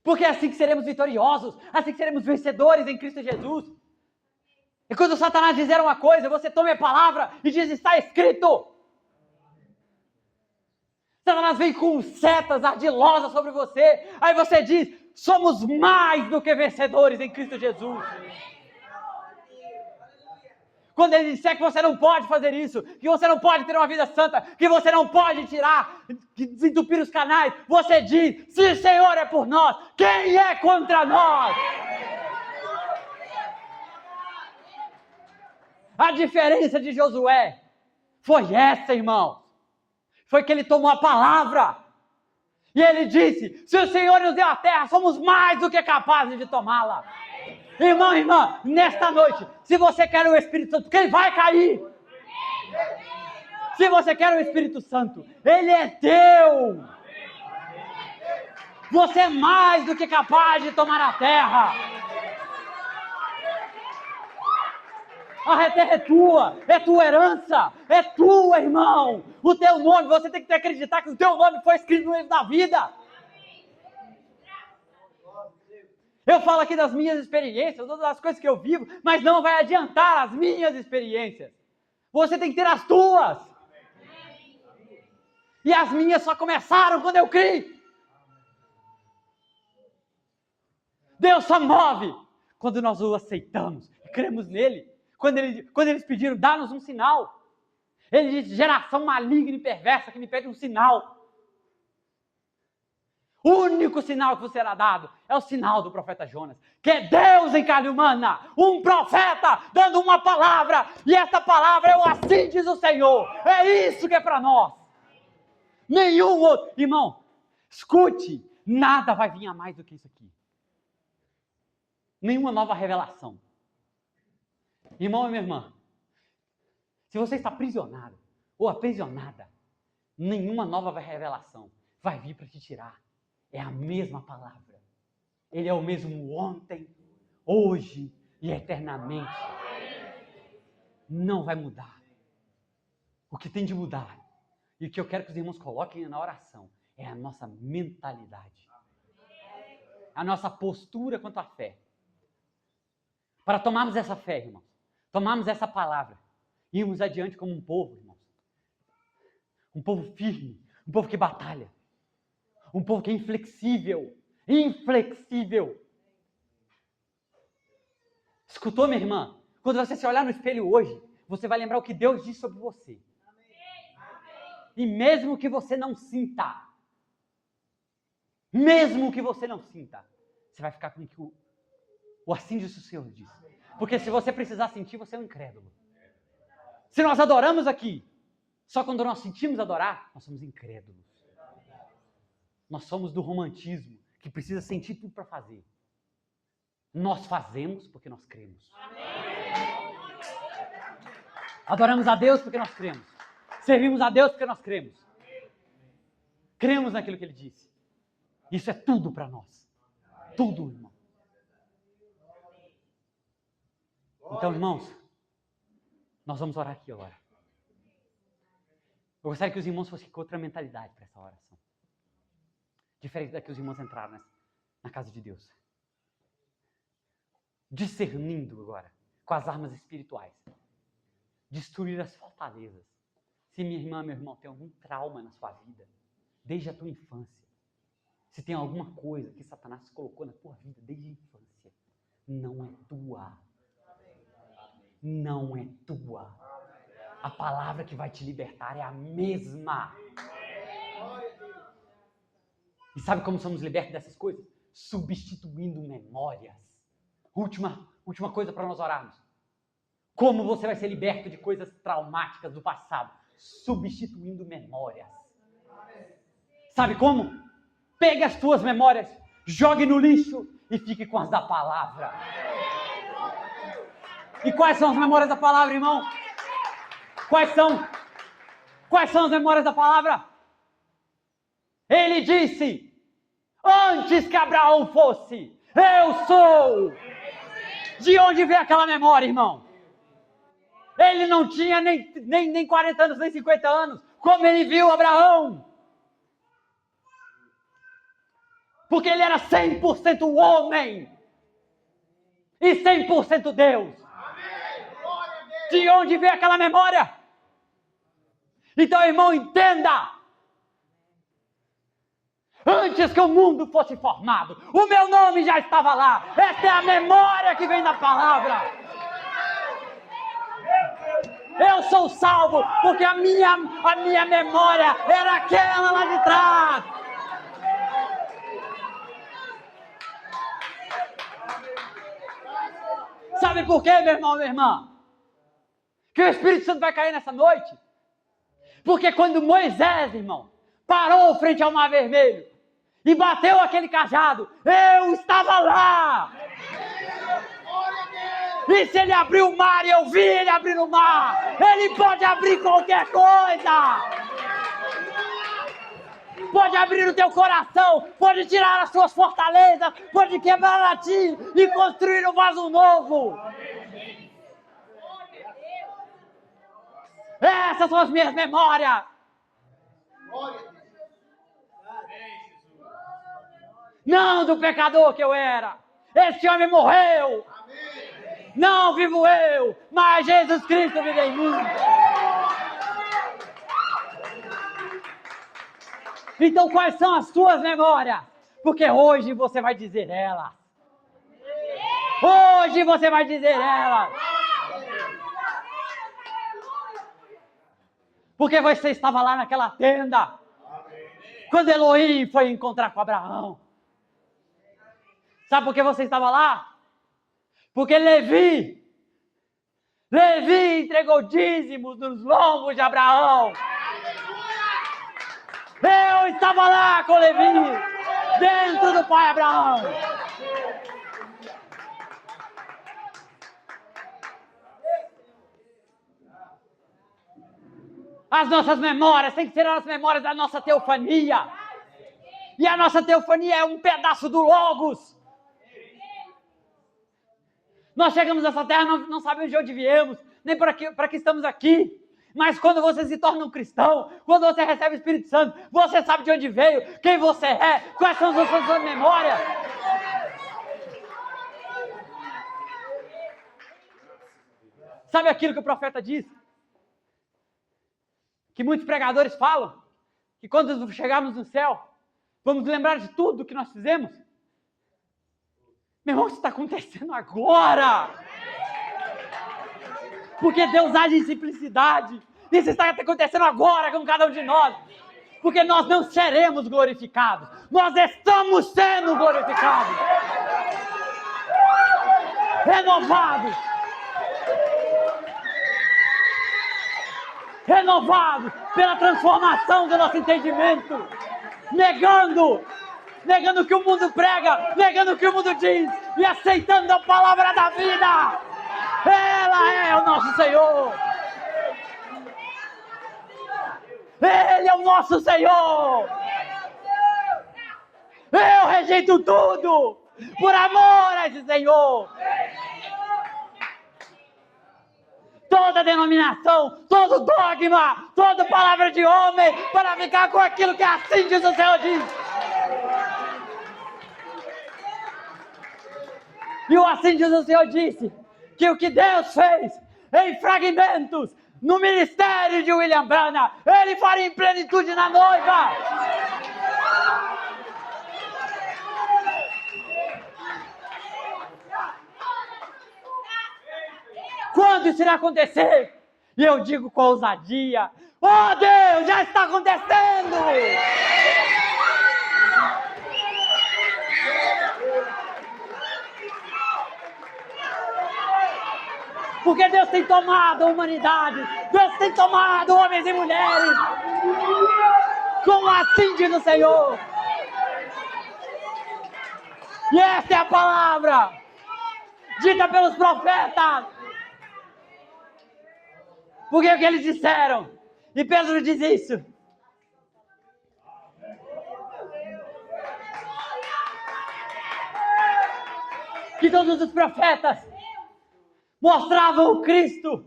Porque é assim que seremos vitoriosos, assim que seremos vencedores em Cristo Jesus. E quando Satanás dizer uma coisa, você tome a palavra e diz, está escrito. Satanás vem com setas ardilosas sobre você. Aí você diz, somos mais do que vencedores em Cristo Jesus. Quando ele disser que você não pode fazer isso, que você não pode ter uma vida santa, que você não pode tirar, desentupir os canais, você diz, se o Senhor é por nós, quem é contra nós? A diferença de Josué foi essa, irmão. Foi que ele tomou a palavra. E ele disse, se o Senhor nos deu a terra, somos mais do que capazes de tomá-la. Irmão, irmã, nesta noite, se você quer o Espírito Santo, porque ele vai cair. Se você quer o Espírito Santo, ele é teu. Você é mais do que capaz de tomar a terra. A terra é tua herança, é tua, irmão. O teu nome, você tem que acreditar que o teu nome foi escrito no livro da vida. Eu falo aqui das minhas experiências, das coisas que eu vivo, mas não vai adiantar as minhas experiências. Você tem que ter as tuas. E as minhas só começaram quando eu criei. Deus só move quando nós o aceitamos e cremos nele. Quando eles pediram, dá-nos um sinal. Ele disse, geração maligna e perversa que me pede um sinal. O único sinal que será dado é o sinal do profeta Jonas, que é Deus em carne humana, um profeta dando uma palavra, e essa palavra é o assim diz o Senhor. É isso que é para nós. Nenhum outro. Irmão, escute, nada vai vir a mais do que isso aqui. Nenhuma nova revelação. Irmão e minha irmã, se você está aprisionado ou aprisionada, nenhuma nova revelação vai vir para te tirar. É a mesma palavra. Ele é o mesmo ontem, hoje e eternamente. Não vai mudar. O que tem de mudar, e o que eu quero que os irmãos coloquem na oração, é a nossa mentalidade. A nossa postura quanto à fé. Para tomarmos essa fé, irmãos, tomarmos essa palavra, irmos adiante como um povo, irmãos. Um povo firme, um povo que batalha. Um povo que é inflexível. Inflexível. Escutou, minha irmã? Quando você se olhar no espelho hoje, você vai lembrar o que Deus disse sobre você. E mesmo que você não sinta, você vai ficar com o que o assim diz o Senhor diz. Porque se você precisar sentir, você é um incrédulo. Se nós adoramos aqui, só quando nós sentimos adorar, nós somos incrédulos. Nós somos do romantismo, que precisa sentir tudo para fazer. Nós fazemos porque nós cremos. Adoramos a Deus porque nós cremos. Servimos a Deus porque nós cremos. Cremos naquilo que Ele disse. Isso é tudo para nós. Tudo, irmão. Então, irmãos, nós vamos orar aqui agora. Eu gostaria que os irmãos fossem com outra mentalidade para essa oração. Diferente da que os irmãos entraram na casa de Deus. Discernindo agora, com as armas espirituais. Destruir as fortalezas. Se minha irmã, meu irmão, tem algum trauma na sua vida, desde a tua infância, se tem alguma coisa que Satanás colocou na tua vida desde a infância, não é tua. Não é tua. A palavra que vai te libertar é a mesma. E sabe como somos libertos dessas coisas? Substituindo memórias. Última coisa para nós orarmos. Como você vai ser liberto de coisas traumáticas do passado? Substituindo memórias. Sabe como? Pegue as tuas memórias, jogue no lixo e fique com as da palavra. E quais são as memórias da palavra, irmão? Quais são? Quais são as memórias da palavra? Ele disse, antes que Abraão fosse, eu sou. De onde veio aquela memória, irmão? Ele não tinha nem 40 anos, nem 50 anos. Como ele viu Abraão? Porque ele era 100% homem. E 100% Deus. De onde veio aquela memória? Então, irmão, entenda. Antes que o mundo fosse formado, o meu nome já estava lá. Essa é a memória que vem da palavra. Eu sou salvo porque a minha memória era aquela lá de trás. Sabe por quê, meu irmão, minha irmã? Que o Espírito Santo vai cair nessa noite? Porque quando Moisés, irmão, parou frente ao Mar Vermelho e bateu aquele cajado, eu estava lá. E se ele abrir o mar e eu vi ele abrir o mar, ele pode abrir qualquer coisa. Pode abrir o teu coração, pode tirar as suas fortalezas, pode quebrar a ti e construir um vaso novo. Essas são as minhas memórias. Não do pecador que eu era. Esse homem morreu. Não vivo eu, mas Jesus Cristo vive em mim. Então quais são as suas memórias? Porque hoje você vai dizer elas. Hoje você vai dizer elas. Porque você estava lá naquela tenda. Quando Elohim foi encontrar com Abraão. Sabe por que você estava lá? Porque Levi entregou dízimos nos lombos de Abraão. Eu estava lá com Levi, dentro do pai Abraão. As nossas memórias têm que ser as memórias da nossa teofania. E a nossa teofania é um pedaço do Logos. Nós chegamos nessa terra, não sabemos de onde viemos, nem para que estamos aqui. Mas quando você se torna um cristão, quando você recebe o Espírito Santo, você sabe de onde veio, quem você é, quais são as suas memórias. Sabe aquilo que o profeta diz? Que muitos pregadores falam, que quando chegarmos no céu, vamos lembrar de tudo que nós fizemos. Meu irmão, isso está acontecendo agora. Porque Deus age em simplicidade. Isso está acontecendo agora com cada um de nós. Porque nós não seremos glorificados. Nós estamos sendo glorificados. Renovados. Renovados pela transformação do nosso entendimento. Negando o que o mundo prega, negando o que o mundo diz e aceitando a palavra da vida. Ela é o nosso Senhor. Ele é o nosso Senhor. Eu rejeito tudo por amor a esse Senhor. Toda denominação, todo dogma, toda palavra de homem para ficar com aquilo que assim diz o Senhor diz. E o assim diz o Senhor disse que o que Deus fez em fragmentos no ministério de William Branham, Ele faria em plenitude na noiva. Quando isso irá acontecer? E eu digo com ousadia: oh Deus, já está acontecendo! Porque Deus tem tomado a humanidade, Deus tem tomado homens e mulheres, como assim diz o Senhor. E esta é a palavra dita pelos profetas. Porque é o que eles disseram. E Pedro diz isso. Que todos os profetas mostravam o Cristo.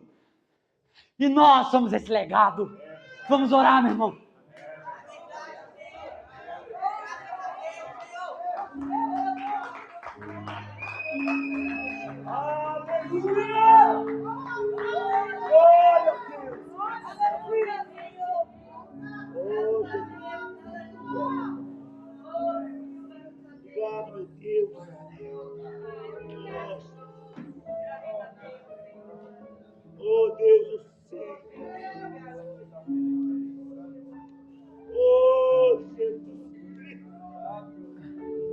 E nós somos esse legado. Vamos orar, meu irmão. Oh Deus, eu sei. Oh Jesus Cristo.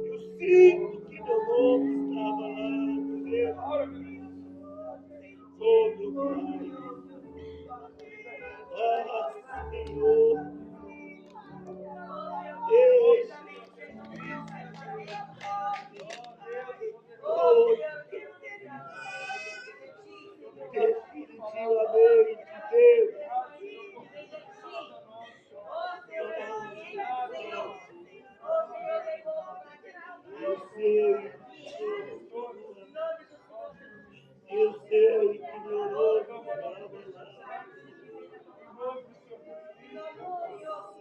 Eu sinto que meu nome estava lá, Deus. Oh meu Pai. Ah, Senhor. Deus. Oh, definitivamente, Deus. Eu sei que meu nome estava lá.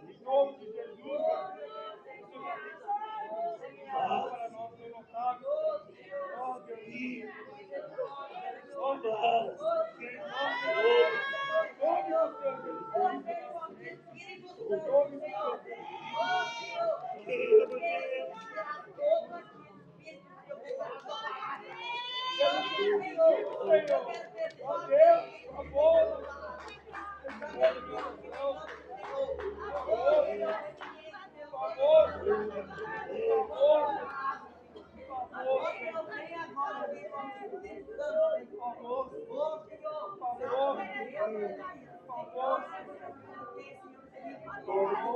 Em nome de Jesus.